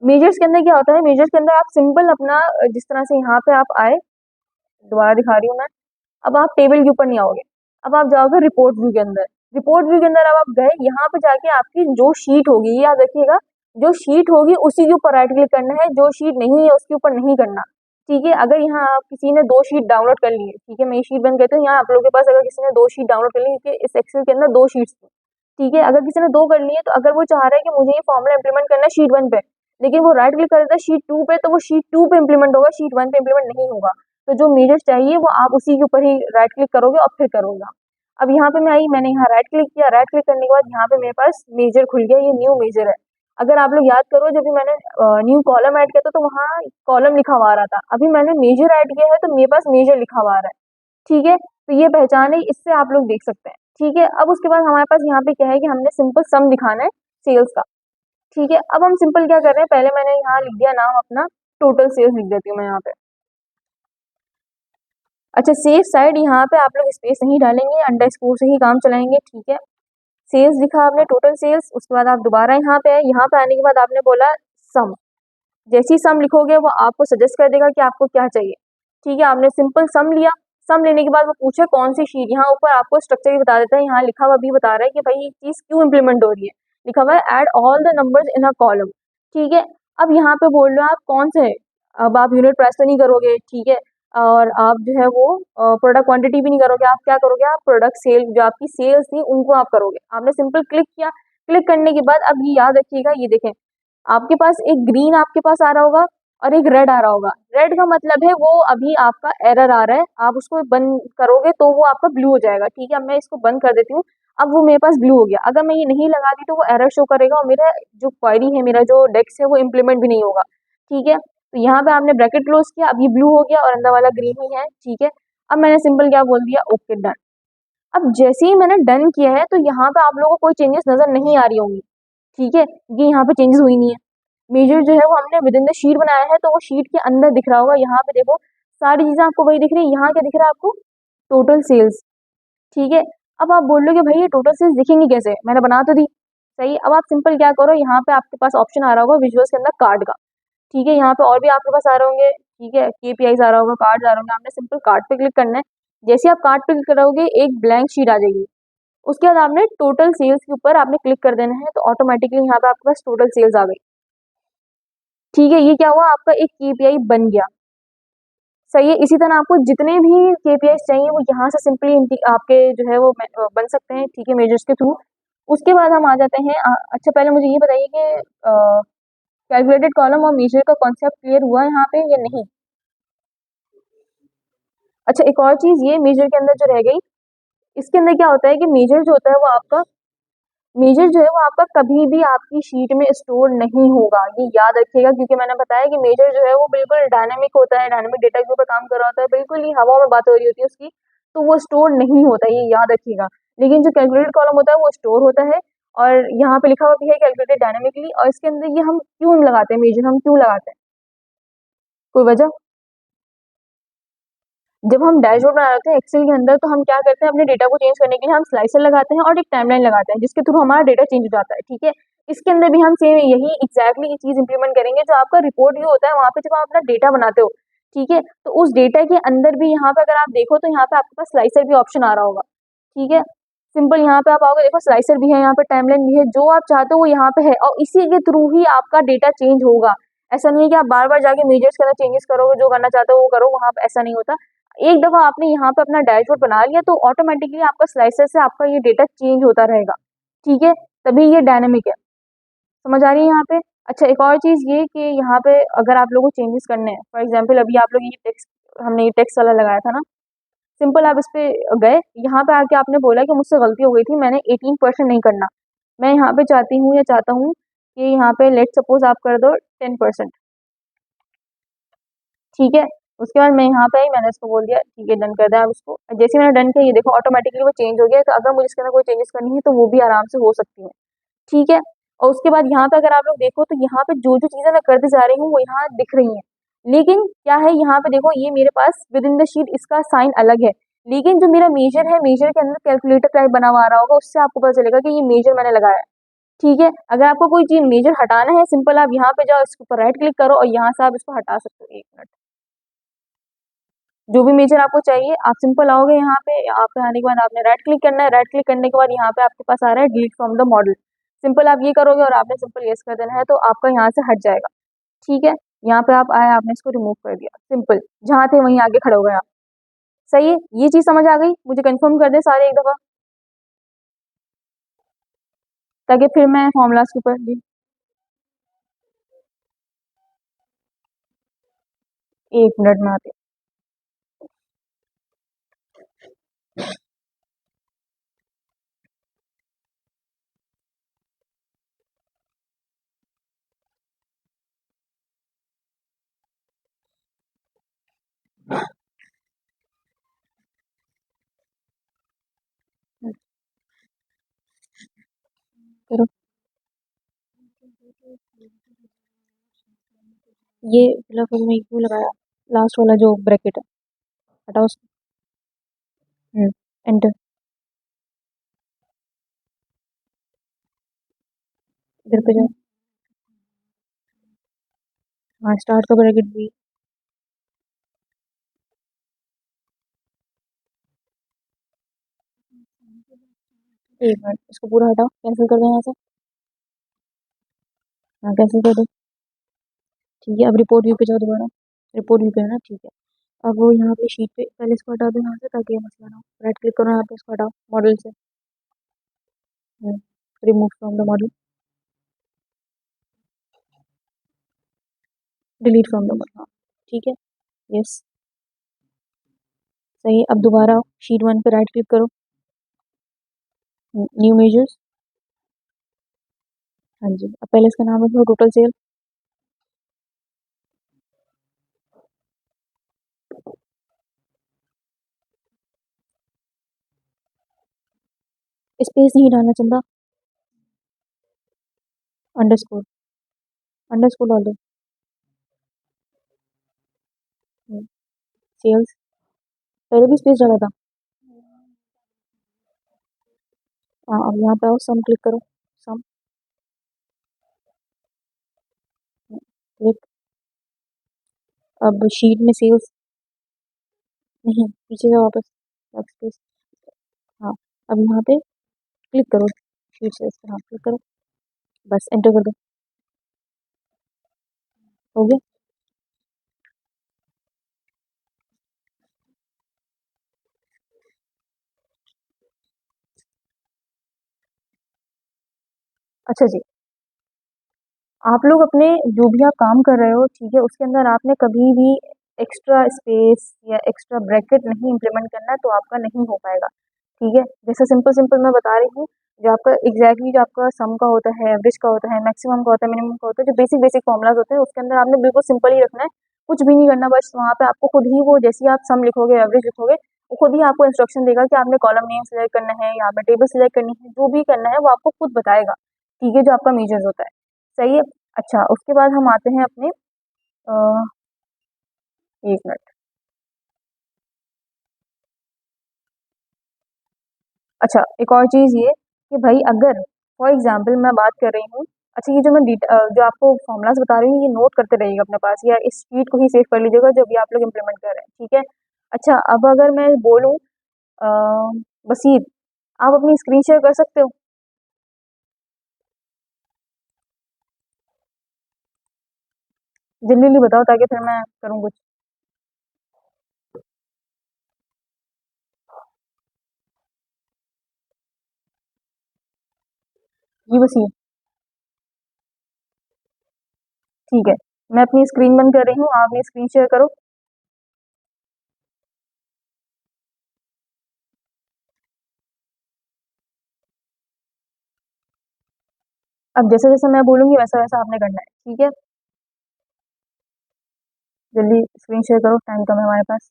मेजर्स के अंदर क्या होता है, मेजर्स के अंदर आप सिंपल अपना जिस तरह से यहाँ पे आप आए, दोबारा दिखा रही हूँ मैं। अब आप टेबल के ऊपर नहीं आओगे, अब आप जाओगे रिपोर्ट व्यू के अंदर। रिपोर्ट व्यू के अंदर अब आप गए, यहाँ पे जाके आपकी जो शीट होगी, ये याद रखिएगा, जो शीट होगी उसी के ऊपर राइट क्लिक करना है, जो शीट नहीं है उसके ऊपर नहीं करना। ठीक है, अगर यहाँ आप किसी ने दो शीट डाउनलोड कर ली है, ठीक है, मैं ये शीट बंद करती हूँ। यहाँ आप लोगों के पास अगर किसी ने दो शीट डाउनलोड कर ली, क्योंकि इस एक्सेल के अंदर दो शीट्स थी। ठीक है, अगर किसी ने दो कर ली है तो अगर वो चाह रहा है कि मुझे ये फॉर्मूला इंप्लीमेंट करना है शीट वन पे, लेकिन वो राइट क्लिक कर देता है शीट टू पे, तो वो शीट टू पे इंप्लीमेंट होगा, शीट वन पे इंप्लीमेंट नहीं होगा। तो जो मेजर्स चाहिए वो आप उसी के ऊपर ही राइट क्लिक करोगे और फिर करोगे। अब यहाँ पे मैं आई, मैंने यहाँ राइट क्लिक किया, राइट क्लिक करने के बाद यहाँ पे मेरे पास मेजर खुल गया, ये न्यू मेजर है। अगर आप लोग याद करो, जब भी मैंने न्यू कॉलम ऐड किया था तो वहाँ कॉलम लिखा हुआ आ रहा था, अभी मैंने मेजर ऐड किया है तो मेरे पास मेजर लिखा हुआ आ रहा है। ठीक है, तो ये पहचान है, इससे आप लोग देख सकते हैं। ठीक है, अब उसके बाद हमारे पास यहाँ पे क्या है कि हमने सिंपल सम दिखाना है सेल्स का। ठीक है, अब हम सिंपल क्या कर रहे हैं, पहले मैंने यहाँ लिख दिया नाम अपना, टोटल सेल्स लिख देती हूँ मैं यहाँ पे। अच्छा, सेफ साइड यहाँ पे आप लोग स्पेस नहीं डालेंगे, अंडरस्कोर से ही काम चलाएंगे। ठीक है, सेल्स दिखा आपने, टोटल सेल्स। उसके बाद आप दोबारा यहाँ पे आए, यहाँ पे आने के बाद आपने बोला सम। जैसे ही सम लिखोगे वो आपको सजेस्ट कर देगा कि आपको क्या चाहिए। ठीक है, आपने सिंपल सम लिया। सम लेने के बाद वो पूछे कौन सी शीट, यहाँ ऊपर आपको स्ट्रक्चर भी बता देता है, यहाँ लिखा हुआ भी बता रहा है कि भाई ये चीज़ क्यों इंप्लीमेंट हो रही है। लिखा हुआ है add all the numbers in a column. ठीक है, अब यहाँ पे बोल रहे हो आप कौन से, अब आप यूनिट प्राइस तो नहीं करोगे। ठीक है, और आप जो है वो प्रोडक्ट क्वांटिटी भी नहीं करोगे, आप क्या करोगे, आप प्रोडक्ट सेल, जो आपकी सेल्स थी उनको आप करोगे। आपने सिंपल क्लिक किया, क्लिक करने के बाद अब ये याद रखिएगा, ये देखें आपके पास एक ग्रीन आपके पास आ रहा होगा और एक रेड आ रहा होगा। रेड का मतलब है वो अभी आपका एरर आ रहा है, आप उसको बंद करोगे तो वो आपका ब्लू हो जाएगा। ठीक है, अब मैं इसको बंद कर देती हूँ, अब वो मेरे पास ब्लू हो गया। अगर मैं ये नहीं लगाती तो वो एरर शो करेगा और मेरा जो क्वेरी है, मेरा जो डेस्क है वो इम्प्लीमेंट भी नहीं होगा। ठीक है, तो यहाँ पे आपने ब्रैकेट क्लोज किया, अब ये ब्लू हो गया और अंदर वाला ग्रीन ही है। ठीक है, अब मैंने सिंपल क्या बोल दिया, ओके डन। अब जैसे ही मैंने डन किया है तो यहाँ पे आप लोगों को कोई चेंजेस नजर नहीं आ रही होंगी। ठीक है, ये यहाँ पे चेंजेस हुई नहीं है। मेजर जो है वो हमने विद इन द शीट बनाया है, तो वो शीट के अंदर दिख रहा होगा। यहाँ पे देखो सारी चीजें आपको वही दिख रही है। यहाँ क्या दिख रहा है आपको, टोटल सेल्स। ठीक है, अब आप बोल लो कि भाई ये टोटल सेल्स दिखेंगी कैसे, मैंने बना तो दी। सही, अब आप सिंपल क्या करो, यहाँ पे आपके पास ऑप्शन आ रहा होगा विजुअल्स के अंदर कार्ड का। ठीक है, यहाँ पे और भी आपके पास आ रहे होंगे। ठीक है, केपीआईस आ रहा होगा, कार्ड आ रहे होंगे, आपने सिंपल कार्ड पे क्लिक करना है। जैसे आप कार्ड पे क्लिक करोगे एक ब्लैंक शीट आ जाएगी। उसके बाद आपने टोटल सेल्स के ऊपर आपने क्लिक कर देना है, तो ऑटोमेटिकली यहाँ पे आपके पास टोटल सेल्स आ गई। ठीक है, ये क्या हुआ, आपका एक केपीआई बन गया। सही है, इसी तरह आपको जितने भी केपीआई चाहिए वो यहाँ से सिंपली आपके जो है वो बन सकते हैं। ठीक है, मेजर्स के थ्रू। उसके बाद हम आ जाते हैं अच्छा पहले मुझे ये बताइए कि कैलकुलेटेड कॉलम और मेजर का कॉन्सेप्ट क्लियर हुआ यहाँ पे या नहीं। अच्छा, एक और चीज़ ये मेजर के अंदर जो रह गई, इसके अंदर क्या होता है कि मेजर जो होता है वो आपका मेजर जो है वो आपका कभी भी आपकी शीट में स्टोर नहीं होगा, ये याद रखिएगा, क्योंकि मैंने बताया कि मेजर जो है वो बिल्कुल डायनामिक होता है, डायनामिक डेटा के ऊपर काम कर रहा होता है, बिल्कुल ही हवा में बात हो रही होती है उसकी, तो वो स्टोर नहीं होता, ये याद रखिएगा। लेकिन जो कैलकुलेटेड कॉलम होता है वो स्टोर होता है, और यहाँ पे लिखा हुआ भी है कैलकुलेटेड डायनामिकली, और इसके अंदर ये हम क्यों लगाते हैं, मेजर हम क्यों लगाते हैं, कोई वजह? जब हम डैशबोर्ड बना रहे हैं एक्सेल के अंदर, तो हम क्या करते हैं, अपने डेटा को चेंज करने के लिए हम स्लाइसर लगाते हैं और एक टाइमलाइन लगाते हैं, जिसके थ्रू हमारा डेटा चेंज हो जाता है, ठीक है। इसके अंदर भी हम सेम यही एग्जैक्टली ये चीज इंप्लीमेंट करेंगे, जो आपका रिपोर्ट व्यू होता है वहाँ पे जब आप अपना डेटा बनाते हो, ठीक है, तो उस डेटा के अंदर भी यहाँ पे अगर आप देखो तो यहाँ पे आपके पास स्लाइसर भी ऑप्शन आ रहा होगा, ठीक है। सिंपल यहाँ पे आप आओगे, देखो स्लाइसर भी है, यहाँ पे टाइमलाइन भी है, जो आप चाहते हो वो यहाँ पे है, और इसी के थ्रू ही आपका डेटा चेंज होगा। ऐसा नहीं है कि आप बार बार जाके मेजर्स के अंदर चेंजेस करोगे, जो करना चाहते हो वो करो, वहाँ पे ऐसा नहीं होता। एक दफा आपने यहाँ पे अपना डैशबोर्ड बना लिया तो ऑटोमेटिकली आपका स्लाइसर से आपका ये डेटा चेंज होता रहेगा, ठीक है, तभी ये डायनेमिक है। समझ आ रही है यहाँ पे? अच्छा, एक और चीज ये कि यहाँ पे अगर आप लोगों को चेंजेस करने हैं, फॉर एग्जाम्पल अभी आप लोग ये टेक्स्ट, हमने ये टेक्स्ट वाला लगाया था ना, सिंपल आप इस पे गए, यहाँ पे आके आपने बोला कि मुझसे गलती हो गई थी, मैंने 18% नहीं करना, मैं यहाँ पे चाहती हूँ या चाहता हूँ कि यहाँ पे लेट सपोज आप कर दो 10%, ठीक है। उसके बाद मैं यहाँ पे आई, मैंने इसको बोल दिया ठीक है, डन कर दिया। अब इसको जैसे मैंने डन किया, ये देखो ऑटोमेटिकली वो चेंज हो गया, तो अगर मुझे इसके अंदर कोई चेंजेस करनी है तो वो भी आराम से हो सकती है, ठीक है। और उसके बाद यहाँ पे अगर आप लोग देखो तो यहाँ पे जो जो चीजें मैं करती जा रही हूँ वो यहाँ दिख रही हैं, लेकिन क्या है यहाँ पे देखो, ये मेरे पास विद इन द शीट इसका साइन अलग है, लेकिन जो मेरा मेजर है, मेजर के अंदर कैलकुलेटर टाइप बना हुआ आ रहा होगा, उससे आपको पता चलेगा कि ये मेजर मैंने लगाया है, ठीक है। अगर आपको कोई चीज मेजर हटाना है, सिंपल आप यहाँ पे जाओ, इसके ऊपर राइट क्लिक करो और यहाँ से आप इसको हटा सकते हो, 1 मिनट, जो भी मेजर आपको चाहिए आप सिंपल आओगे यहाँ पे, यहाँ पे आने के बाद आपने राइट क्लिक करना है, राइट क्लिक करने के बाद यहाँ पे आपके पास आ रहा है delete from the model, simple आप ये करोगे और आपने सिंपल यस कर देना है, तो आपका यहाँ से हट जाएगा, ठीक है। यहाँ पे आप आए, आपने इसको रिमूव कर दिया, सिंपल, जहाँ थे वहीं आगे खड़े हो गए आप। सही है, ये चीज समझ आ गई? मुझे कंफर्म कर दे सारे एक दफा, ताकि फिर मैं फॉर्मूलाज के ऊपर जी, 1 मिनट में आते हैं। करो, ये फिलहाल में क्यों लगाया, लास्ट वाला जो ब्रैकेट है, हटाओ उसको। एंटर, इधर पे जाओ, हाँ स्टार्ट का ब्रैकेट भी, 1 मिनट, इसको पूरा हटाओ, कैंसिल कर दो यहाँ से, हाँ कैंसिल कर दो, ठीक है। अब रिपोर्ट व्यू पे जाओ दोबारा, रिपोर्ट व्यू पे है ना, ठीक है। अब वो यहाँ पे शीट पे पहले इसको हटा दो यहाँ से, ताकि ये मसला ना हो, राइट क्लिक करो यहाँ पे, इसको हटाओ मॉडल से, remove from the model, delete from the model, हाँ ठीक है, यस सही है। अब दोबारा शीट 1 पे राइट क्लिक करो, न्यू मेजर्स, हाँ जी, अब पहले इसका नाम लिखो टोटल सेल, स्पेस नहीं डालना चंदा, अंडरस्कोर, अंडरस्कोर डाल दो, सेल्स, पहले भी स्पेस डाला था, हाँ। अब यहाँ पे आओ, सम क्लिक करो, सम, क्लिक, अब शीट में सेल्स, नहीं पीछे जाओ वापस, स्पेस, हाँ। अब यहाँ पे क्लिक करो, शीट सेल्स पे, हाँ क्लिक करो, बस एंटर कर दो, हो गया। अच्छा जी, आप लोग अपने जो भी आप काम कर रहे हो, ठीक है, उसके अंदर आपने कभी भी एक्स्ट्रा स्पेस या एक्स्ट्रा ब्रैकेट नहीं इम्प्लीमेंट करना, तो आपका नहीं हो पाएगा, ठीक है। जैसे सिंपल सिंपल मैं बता रही हूँ, जो आपका जो आपका सम का होता है, एवरेज का होता है, मैक्सिमम का होता है, मिनिमम का होता है, जो बेसिक बेसिक फॉर्मुलाज होते हैं उसके अंदर आपने बिल्कुल सिंपल ही रखना है, कुछ भी नहीं करना। बस वहाँ पे आपको खुद ही वो जैसे ही आप सम लिखोगे, एवरेज लिखोगे, वो खुद ही आपको इंस्ट्रक्शन देगा कि आपने कॉलम नेम सेलेक्ट करना है, यहाँ पे टेबल सेलेक्ट करनी है, जो भी करना है वो आपको खुद बताएगा। ठीक है, जो आपका मेजर्स होता है। सही है। अच्छा, उसके बाद हम आते हैं अपने एक मिनट। अच्छा, एक और चीज़ ये कि भाई अगर फॉर एग्जांपल मैं बात कर रही हूँ, अच्छा ये जो जो आपको फॉर्मूलाज बता रही हूँ ये नोट करते रहिएगा अपने पास, या इस शीट को ही सेव कर लीजिएगा जो भी आप लोग इम्प्लीमेंट कर रहे हैं। ठीक है। अच्छा, अब अगर मैं बोलूँ बसीर, आप अपनी स्क्रीन शेयर कर सकते हो? जल्दी जल्दी बताओ ताकि फिर मैं करूँ कुछ। जी बसीर। ठीक है, मैं अपनी स्क्रीन बंद कर रही हूँ, आप अपनी स्क्रीन शेयर करो। अब जैसे जैसे मैं बोलूँगी वैसा वैसा आपने करना है। ठीक है, जल्दी स्क्रीन शेयर करो, टाइम कम है हमारे पास।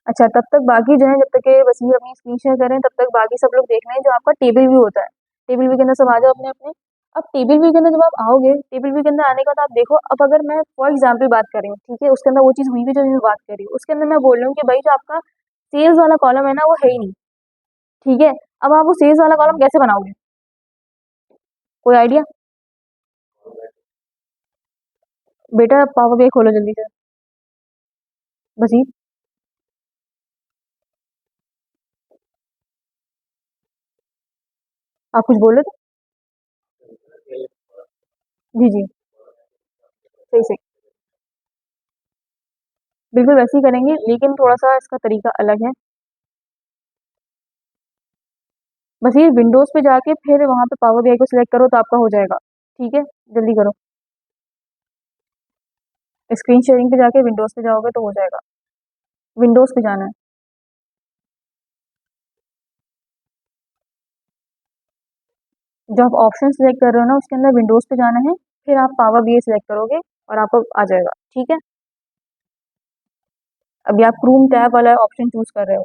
अच्छा, तब तक बाकी जो है, जब तक ये वसीम अपनी स्क्रीन शेयर कर रहे हैं, तब तक बाकी सब लोग देख रहे हैं जो आपका टेबल व्यू होता है। टेबल व्यू के अंदर सब आ जाओ अपने अपने। अब टेबल व्यू के अंदर जब आप आओगे, टेबल व्यू के अंदर आने के बाद आप देखो, अब अगर मैं फॉर एग्जाम्पल बात कर रही हूँ, ठीक है, उसके अंदर वो चीज़ हुई भी जो मैं बात कर रही हूँ, उसके अंदर मैं बोल रही हूँ कि भाई जो आपका सेल्स वाला कॉलम है ना वो है ही नहीं। ठीक है। अब आप वो सेल्स वाला कॉलम कैसे बनाओगे? कोई आइडिया? बेटा पावर बीआई खोलो जल्दी से। बसी, आप कुछ बोल रहे थे? जी जी, सही सही। बिल्कुल वैसे ही करेंगे, लेकिन थोड़ा सा इसका तरीका अलग है। बस ये विंडोज पे जाके फिर वहां पे पावर बीआई को सिलेक्ट करो तो आपका हो जाएगा। ठीक है, जल्दी करो। स्क्रीन शेयरिंग पे जाके विंडोज पे जाओगे तो हो जाएगा। विंडोज पे जाना है। जो आप ऑप्शन सिलेक्ट कर रहे हो ना उसके अंदर विंडोज पे जाना है, फिर आप पावर बीआई सिलेक्ट करोगे और आपको आ जाएगा। ठीक है। अभी आप क्रूम टैब वाला ऑप्शन चूज कर रहे हो।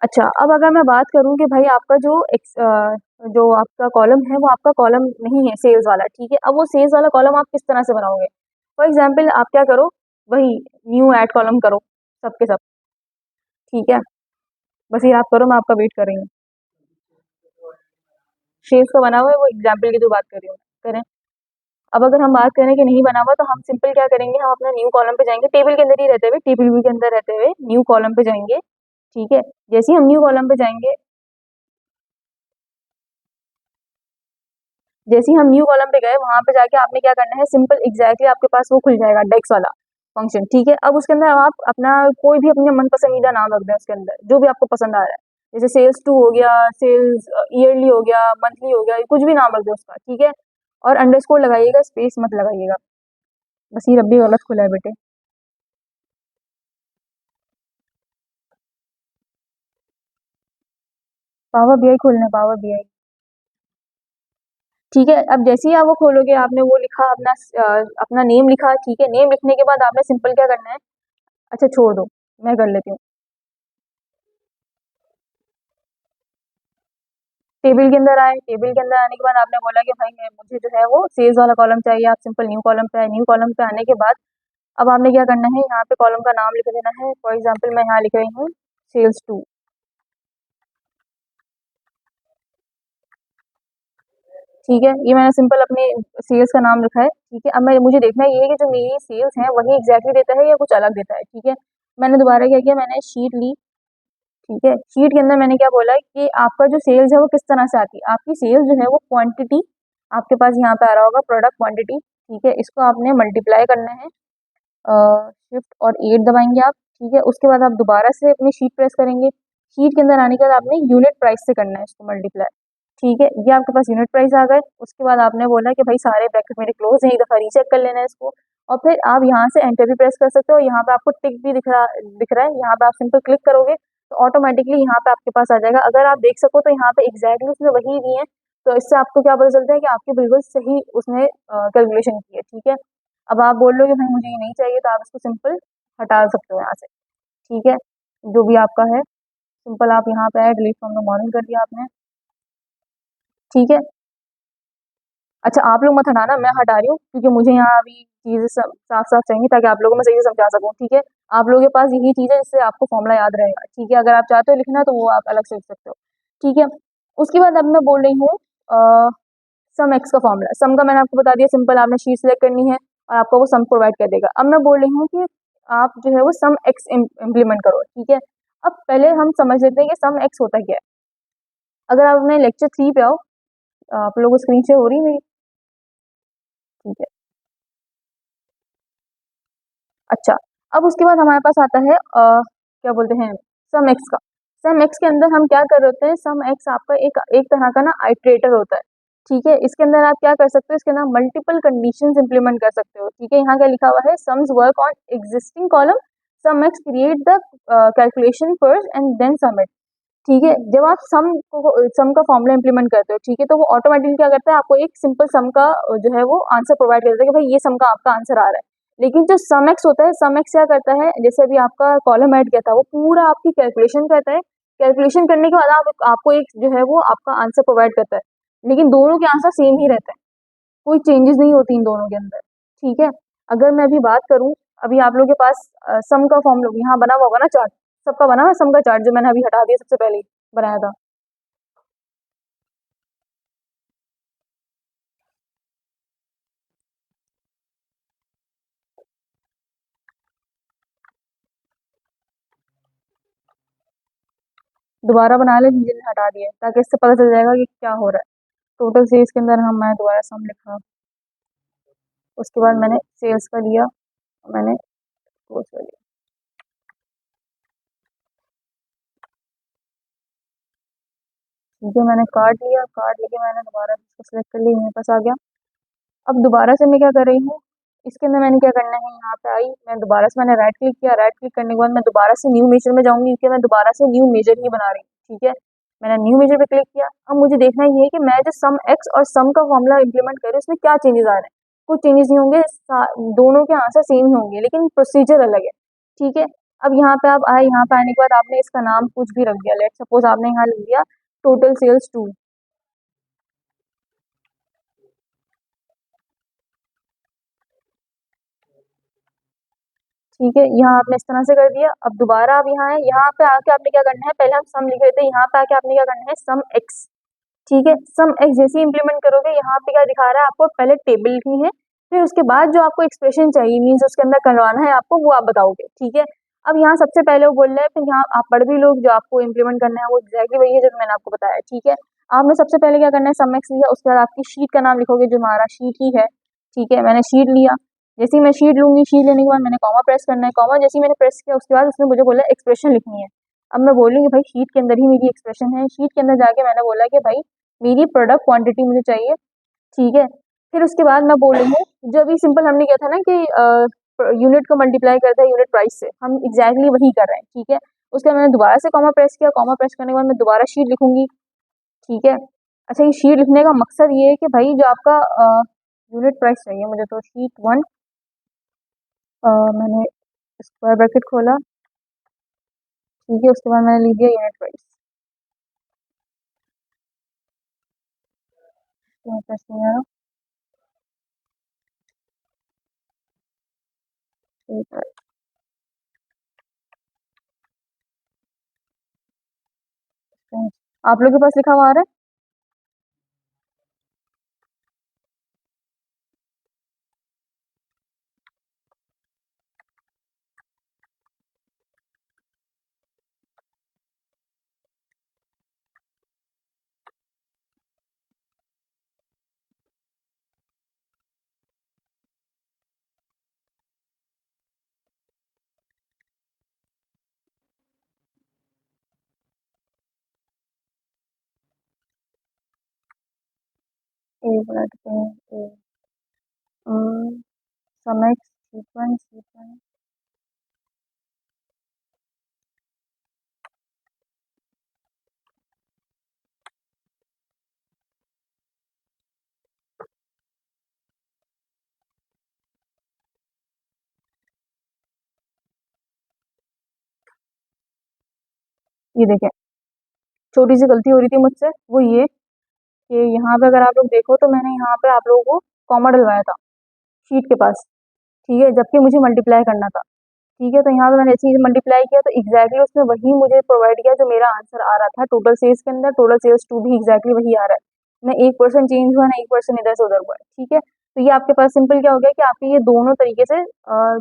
अच्छा, अब अगर मैं बात करूं कि भाई आपका जो आपका कॉलम है वो आपका कॉलम नहीं है सेल्स वाला। ठीक है, अब वो सेल्स वाला कॉलम आप किस तरह से बनाओगे? फॉर एग्जाम्पल आप क्या करो, वही न्यू ऐड कॉलम करो, सबके सब। ठीक है, बस ये आप करो, मैं आपका वेट कर रही हूँ। शेल्स का बना हुआ है, वो एग्जाम्पल की जो बात कर रही हूँ करें। अब अगर हम बात करें कि नहीं बना हुआ, तो हम सिंपल क्या करेंगे, हम अपने न्यू कॉलम पे जाएंगे, टेबल के अंदर ही रहते हुए, टेबल व्यू के अंदर रहते हुए न्यू कॉलम पे जाएंगे। ठीक है, जैसे ही हम न्यू कॉलम पे जाएंगे, जैसे ही हम न्यू कॉलम पे गए, वहां पे जाके आपने क्या करना है, सिंपल एग्जैक्टली आपके पास वो खुल जाएगा डेक्स वाला फंक्शन। ठीक है, अब उसके अंदर आप अपना कोई भी अपने मन पसंदीदा नाम रख दें उसके अंदर, जो भी आपको पसंद आ रहा है। जैसे सेल्स टू हो गया, सेल्स ईयरली हो गया, मंथली हो गया, कुछ भी नाम रख दो उसका। ठीक है, और अंडरस्कोर लगाइएगा, स्पेस मत लगाइएगा। बस ये रब्बी गलत खुला है बेटे। पावर बीआई खोलना है, पावर बीआई। ठीक है, अब जैसे ही आप वो खोलोगे, आपने वो लिखा अपना अपना नेम लिखा। ठीक है, नेम लिखने के बाद आपने सिंपल क्या करना है, अच्छा छोड़ दो, मैं कर लेती हूँ। टेबल के अंदर आए, टेबल के अंदर आने के बाद आपने बोला कि भाई मुझे जो है वो सेल्स वाला कॉलम चाहिए, आप सिंपल न्यू कॉलम पे आए। न्यू कॉलम पे आने के बाद अब आपने क्या करना है, यहाँ पे कॉलम का नाम लिख देना है। फॉर एग्जाम्पल मैं यहाँ लिख रही हूँ सेल्स टू। ठीक है, ये मैंने सिंपल अपने सेल्स का नाम लिखा है। ठीक है, अब मैं मुझे देखना ये है कि जो मेरी सेल्स है वही एग्जैक्टली देता है या कुछ अलग देता है। ठीक है, मैंने दोबारा क्या किया, मैंने शीट ली। ठीक है, शीट के अंदर मैंने क्या बोला कि आपका जो सेल्स है वो किस तरह से आती है, आपकी सेल्स जो है वो क्वांटिटी आपके पास यहाँ पे आ रहा होगा, प्रोडक्ट क्वांटिटी। ठीक है, इसको आपने मल्टीप्लाई करना है, शिफ्ट और 8 दबाएंगे आप। ठीक है, उसके बाद आप दोबारा से अपनी शीट प्रेस करेंगे। शीट के अंदर आने के बाद आपने यूनिट प्राइस से करना है इसको मल्टीप्लाई। ठीक है, ये आपके पास यूनिट प्राइस आ गए। उसके बाद आपने बोला कि भाई सारे ब्रैकेट मेरे क्लोज हैं, एक दफ़ा रीचेक कर लेना है इसको। और फिर आप यहाँ से एंटर भी प्रेस कर सकते हो। यहाँ पे आपको टिक भी दिख रहा है, यहाँ पे आप सिंपल क्लिक करोगे तो ऑटोमेटिकली यहाँ पे आपके पास आ जाएगा। अगर आप देख सको तो यहाँ पे एग्जैक्टली उसने वही दिए हैं, तो इससे आपको क्या पता चलता है कि आपकी बिल्कुल सही उसने कैलकुलेशन की है, ठीक है। अब आप बोल लो कि भाई मुझे ये नहीं चाहिए, तो आप इसको सिंपल हटा सकते हो यहाँ से, ठीक है। जो भी आपका है सिंपल आप यहाँ पे डिलीट फ्रॉम द मॉडल कर दिया आपने, ठीक है। अच्छा आप लोग मत हटाना, मैं हटा रही हूँ क्योंकि मुझे यहाँ अभी चीज़ें साफ साफ चाहिए ताकि आप लोगों में सही से समझा सकूँ, ठीक है। आप लोगों के पास यही चीज़ है जिससे आपको फॉर्मूला याद रहेगा, ठीक है। अगर आप चाहते हो लिखना तो वो आप अलग से लिख सकते हो, ठीक है। उसके बाद अब मैं बोल रही हूँ सम एक्स का फॉर्मूला। सम का मैंने आपको बता दिया, सिंपल आपने शीट सेलेक्ट करनी है और आपको वो सम प्रोवाइड कर देगा। अब मैं बोल रही हूँ कि आप जो है वो सम एक्स इम्प्लीमेंट करो, ठीक है। अब पहले हम समझ लेते हैं कि सम एक्स होता क्या है। अगर आप अपने लेक्चर 3 पे आओ, आप लोगों को स्क्रीन शेयर हो रही है मेरी, ठीक है। अच्छा, अब उसके बाद हमारे पास आता है क्या बोलते हैं, सम एक्स का। सम एक्स के अंदर हम क्या कर रहे होते हैं, सम एक्स आपका एक एक तरह का ना आइट्रेटर होता है, ठीक है। इसके अंदर आप क्या कर सकते हो, इसके अंदर मल्टीपल कंडीशंस इंप्लीमेंट कर सकते हो, ठीक है। यहाँ क्या लिखा हुआ है, sums work on existing column, sum X create the calculation first and then sum it, ठीक है। जब आप सम का फॉर्मूला इंप्लीमेंट करते हो, ठीक है, तो वो ऑटोमेटिकली क्या करता है, आपको एक सिंपल सम का जो है वो आंसर प्रोवाइड कर देता है कि भाई ये सम का आपका आंसर आ रहा है। लेकिन जो सम एक्स होता है, सम एक्स क्या करता है, जैसे अभी आपका कॉलम ऐड किया था, वो पूरा आपकी कैलकुलेशन करता है। कैलकुलेशन करने के बाद आपको एक जो है वो आपका आंसर प्रोवाइड करता है, लेकिन दोनों के आंसर सेम ही रहते हैं, कोई चेंजेस नहीं होती इन दोनों के अंदर, ठीक है। अगर मैं अभी बात करूं, अभी आप लोगों के पास सम का फॉर्मूला यहाँ बना हुआ होगा ना चार्ट, सबका बना हुआ सम का चार्ट, जो मैंने अभी हटा दिया सबसे पहले ही बनाया था। दोबारा बना ले जिन हटा दिए, ताकि इससे पता चल जाएगा कि क्या हो रहा है। टोटल सेल्स के अंदर हम मैं दोबारा सम लिखा, उसके बाद मैंने सेल्स का लिया, मैंने क्लोज कर लिया, ठीक है। मैंने कार्ड लिया, कार्ड लेके मैंने दोबारा इसको सिलेक्ट कर लिया, मेरे पास आ गया। अब दोबारा से मैं क्या कर रही हूँ, इसके अंदर मैंने क्या करना है, यहाँ पे आई मैं दोबारा से, मैंने राइट क्लिक किया, राइट क्लिक करने के बाद मैं दोबारा से न्यू मेजर में जाऊंगी, क्योंकि मैं दोबारा से न्यू मेजर ही बना रही हूँ, ठीक है। मैंने न्यू मेजर पे क्लिक किया। अब मुझे देखना ये है कि मैं जो सम एक्स और सम का फॉर्मूला इंप्लीमेंट कर रही हूँ उसमें क्या चेंजेस आ रहे हैं। कुछ चेंजेस नहीं होंगे, दोनों के आंसर सेम ही होंगे, लेकिन प्रोसीजर अलग है, ठीक है। अब यहाँ पे आप आए, यहाँ पे आने के बाद आपने इसका नाम कुछ भी रख दिया, लेट सपोज आपने यहाँ लिख दिया टोटल सेल्स 2, ठीक है। यहाँ आपने इस तरह से कर दिया। अब दोबारा आप यहाँ है, यहाँ पे आके आपने क्या करना है, पहले हम सम लिख रहे थे, यहाँ पे आके आपने क्या करना है, सम एक्स, ठीक है। सम एक्स जैसे इंप्लीमेंट करोगे, यहाँ पे क्या दिखा रहा है आपको, पहले टेबल लिखनी है, फिर उसके बाद जो आपको एक्सप्रेशन चाहिए, मीन्स उसके अंदर करवाना है आपको, वो आप बताओगे, ठीक है। अब यहाँ सबसे पहले वो बोल रहा है, फिर यहाँ आप पढ़ भी लोग, जो आपको इंप्लीमेंट करना है वो एग्जैक्टली वही है जो मैंने आपको बताया, ठीक है। आपने सबसे पहले क्या करना है, सम एक्स लिया, उसके बाद आपकी शीट का नाम लिखोगे जो हमारा शीट ही है, ठीक है। मैंने शीट लिया, जैसे ही मैं शीट लूंगी, शीट लेने के बाद मैंने कॉमा प्रेस करना है, कॉमा जैसे ही मैंने प्रेस किया उसके बाद उसने मुझे बोला एक्सप्रेशन लिखनी है। अब मैं बोलूँगी भाई शीट के अंदर ही मेरी एक्सप्रेशन है, शीट के अंदर जाके मैंने बोला कि भाई मेरी प्रोडक्ट क्वांटिटी मुझे चाहिए, ठीक है। फिर उसके बाद मैं बोल रही हूँ, जो अभी सिंपल हमने किया था ना कि यूनिट को मल्टीप्लाई करता है यूनिट प्राइस से, हम एग्जैक्टली वही कर रहे हैं, ठीक है। उसके बाद मैंने दोबारा से कॉमा प्रेस किया, कॉमा प्रेस करने के बाद मैं दोबारा शीट लिखूंगी, ठीक है। अच्छा ये शीट लिखने का मकसद ये है कि भाई जो आपका यूनिट प्राइस चाहिए मुझे, तो शीट 1, मैंने स्क्वायर ब्रैकेट खोला, ठीक है। उसके बाद मैंने लिख दिया यूनिट प्राइस, यूनिट प्राइस नहीं आया, ठीक है। आप लोग के पास लिखा हुआ आ रहा है, एक मिनट में, सम एक्स शीट 1 ये देखें, छोटी सी गलती हो रही थी मुझसे, वो ये कि यहाँ पे अगर आप लोग देखो तो मैंने यहाँ पे आप लोगों को कॉमा डलवाया था शीट के पास, ठीक है, जबकि मुझे मल्टीप्लाई करना था, ठीक है। तो यहाँ पे मैंने ऐसे ही मल्टीप्लाई किया तो एग्जैक्टली उसने वही मुझे प्रोवाइड किया जो मेरा आंसर आ रहा था टोटल सेल्स के अंदर, टोटल सेल्स टू भी एग्जैक्टली वही आ रहा है, ना 1% चेंज हुआ ना 1% इधर से उधर हुआ है, ठीक है। तो ये आपके पास सिंपल क्या हो गया कि आपके ये दोनों तरीके से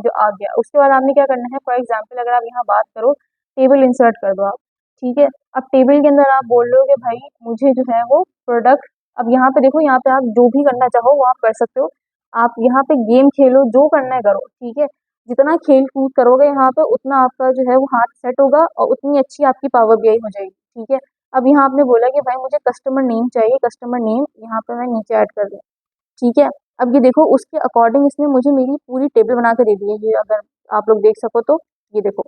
जो आ गया। उसके बाद आपने क्या करना है, फॉर एग्जाम्पल अगर आप यहाँ बात करो, टेबल इंसर्ट कर दो आप, ठीक है। अब टेबल के अंदर आप बोल रहे हो कि भाई मुझे जो है वो प्रोडक्ट, अब यहाँ पे देखो, यहाँ पे आप जो भी करना चाहो वो आप कर सकते हो, आप यहाँ पे गेम खेलो, जो करना है करो, ठीक है। जितना खेल कूद करोगे यहाँ पे उतना आपका जो है वो हाथ सेट होगा और उतनी अच्छी आपकी पावर बीआई हो जाएगी, ठीक है। अब यहाँ आपने बोला कि भाई मुझे कस्टमर नेम चाहिए, कस्टमर नेम यहाँ पे मैं नीचे ऐड कर दूँ, ठीक है। अब ये देखो उसके अकॉर्डिंग इसने मुझे मेरी पूरी टेबल बना के दे दी है, ये अगर आप लोग देख सको तो ये देखो,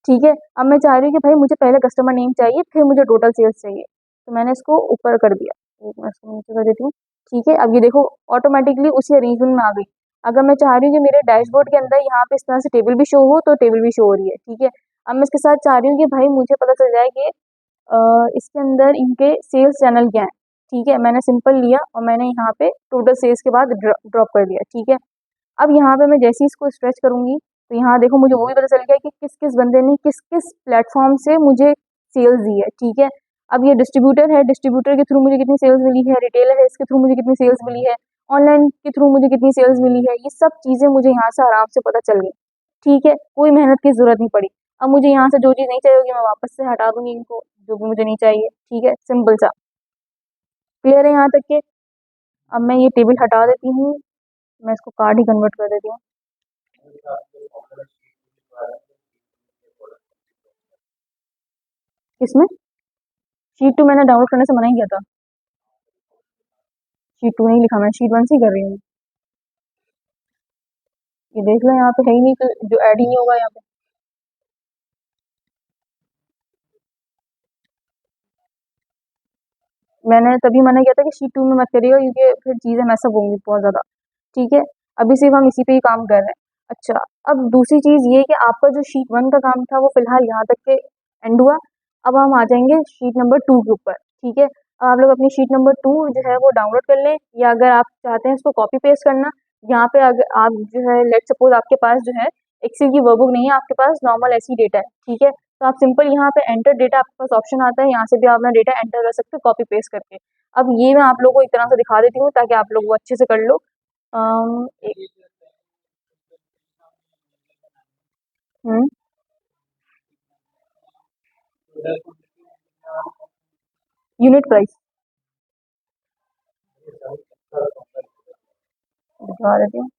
ठीक है। अब मैं चाह रही हूँ कि भाई मुझे पहले कस्टमर नेम चाहिए फिर मुझे टोटल सेल्स चाहिए, तो मैंने इसको ऊपर कर दिया, एक मैं इसको नीचे कर देती हूँ, ठीक है। अब ये देखो ऑटोमेटिकली उसी अरेंजमेंट में आ गई। अगर मैं चाह रही हूँ कि मेरे डैशबोर्ड के अंदर यहाँ पे इस तरह से टेबल भी शो हो तो टेबल भी शो हो रही है, ठीक है। अब मैं इसके साथ चाह रही हूँ कि भाई मुझे पता चल जाए कि इसके अंदर इनके सेल्स चैनल क्या है, ठीक है। मैंने सिंपल लिया और मैंने यहाँ पे टोटल सेल्स के बाद ड्रॉप कर दिया, ठीक है। अब यहाँ पे मैं जैसे ही इसको स्ट्रेच करूंगी तो यहाँ देखो मुझे वो भी पता चल गया कि किस किस बंदे ने किस किस प्लेटफॉर्म से मुझे सेल्स दी है, ठीक है। अब ये डिस्ट्रीब्यूटर है, डिस्ट्रीब्यूटर के थ्रू मुझे कितनी सेल्स मिली है, रिटेलर है इसके थ्रू मुझे कितनी सेल्स मिली है, ऑनलाइन के थ्रू मुझे कितनी सेल्स मिली है, ये सब चीज़ें मुझे यहाँ से आराम से पता चल गई, ठीक है। कोई मेहनत की जरूरत नहीं पड़ी। अब मुझे यहाँ से जो चीज़ नहीं चाहिए होगी मैं वापस से हटा दूंगी इनको, जो भी मुझे नहीं चाहिए, ठीक है, सिंपल सा। क्लियर है यहाँ तक के? अब मैं ये टेबल हटा देती हूँ, मैं इसको कार्ड ही कन्वर्ट कर देती हूँ। किसमें? शीट 2 मैंने डाउनलोड करने से मना ही किया था, शीट 2 नहीं लिखा, मैं शीट 1 से ही कर रही हूँ। ये देख लो यहाँ पे है ही नहीं, तो जो ऐड ही नहीं होगा यहाँ पे। मैंने तभी मना किया था कि शीट 2 में मत करिएगा क्योंकि फिर चीज़ें मैसअप होंगी बहुत ज़्यादा, ठीक है। अभी सिर्फ हम इसी पे ही काम कर रहे हैं। अच्छा, अब दूसरी चीज़ ये कि आपका जो शीट 1 का काम था वो फिलहाल यहाँ तक के एंड हुआ। अब हम आ जाएंगे शीट नंबर 2 के ऊपर, ठीक है। अब आप लोग अपनी शीट नंबर 2 जो है वो डाउनलोड कर लें, या अगर आप चाहते हैं इसको कॉपी पेस्ट करना, यहाँ पे अगर आप जो है लेट सपोज आपके पास जो है एक्सेल की वर्कबुक नहीं है, आपके पास नॉर्मल ऐसी डेटा है, ठीक है। तो आप सिंपल यहाँ पे एंटर डेटा, आपके पास ऑप्शन आता है, यहाँ से भी आप अपना डेटा एंटर कर सकते हो कॉपी पेस्ट करके। अब ये मैं आप लोगों को एक तरह से दिखा देती हूँ ताकि आप लोग वो अच्छे से कर लो। एक हम्म यूनिट प्राइस दिखा देती हूँ।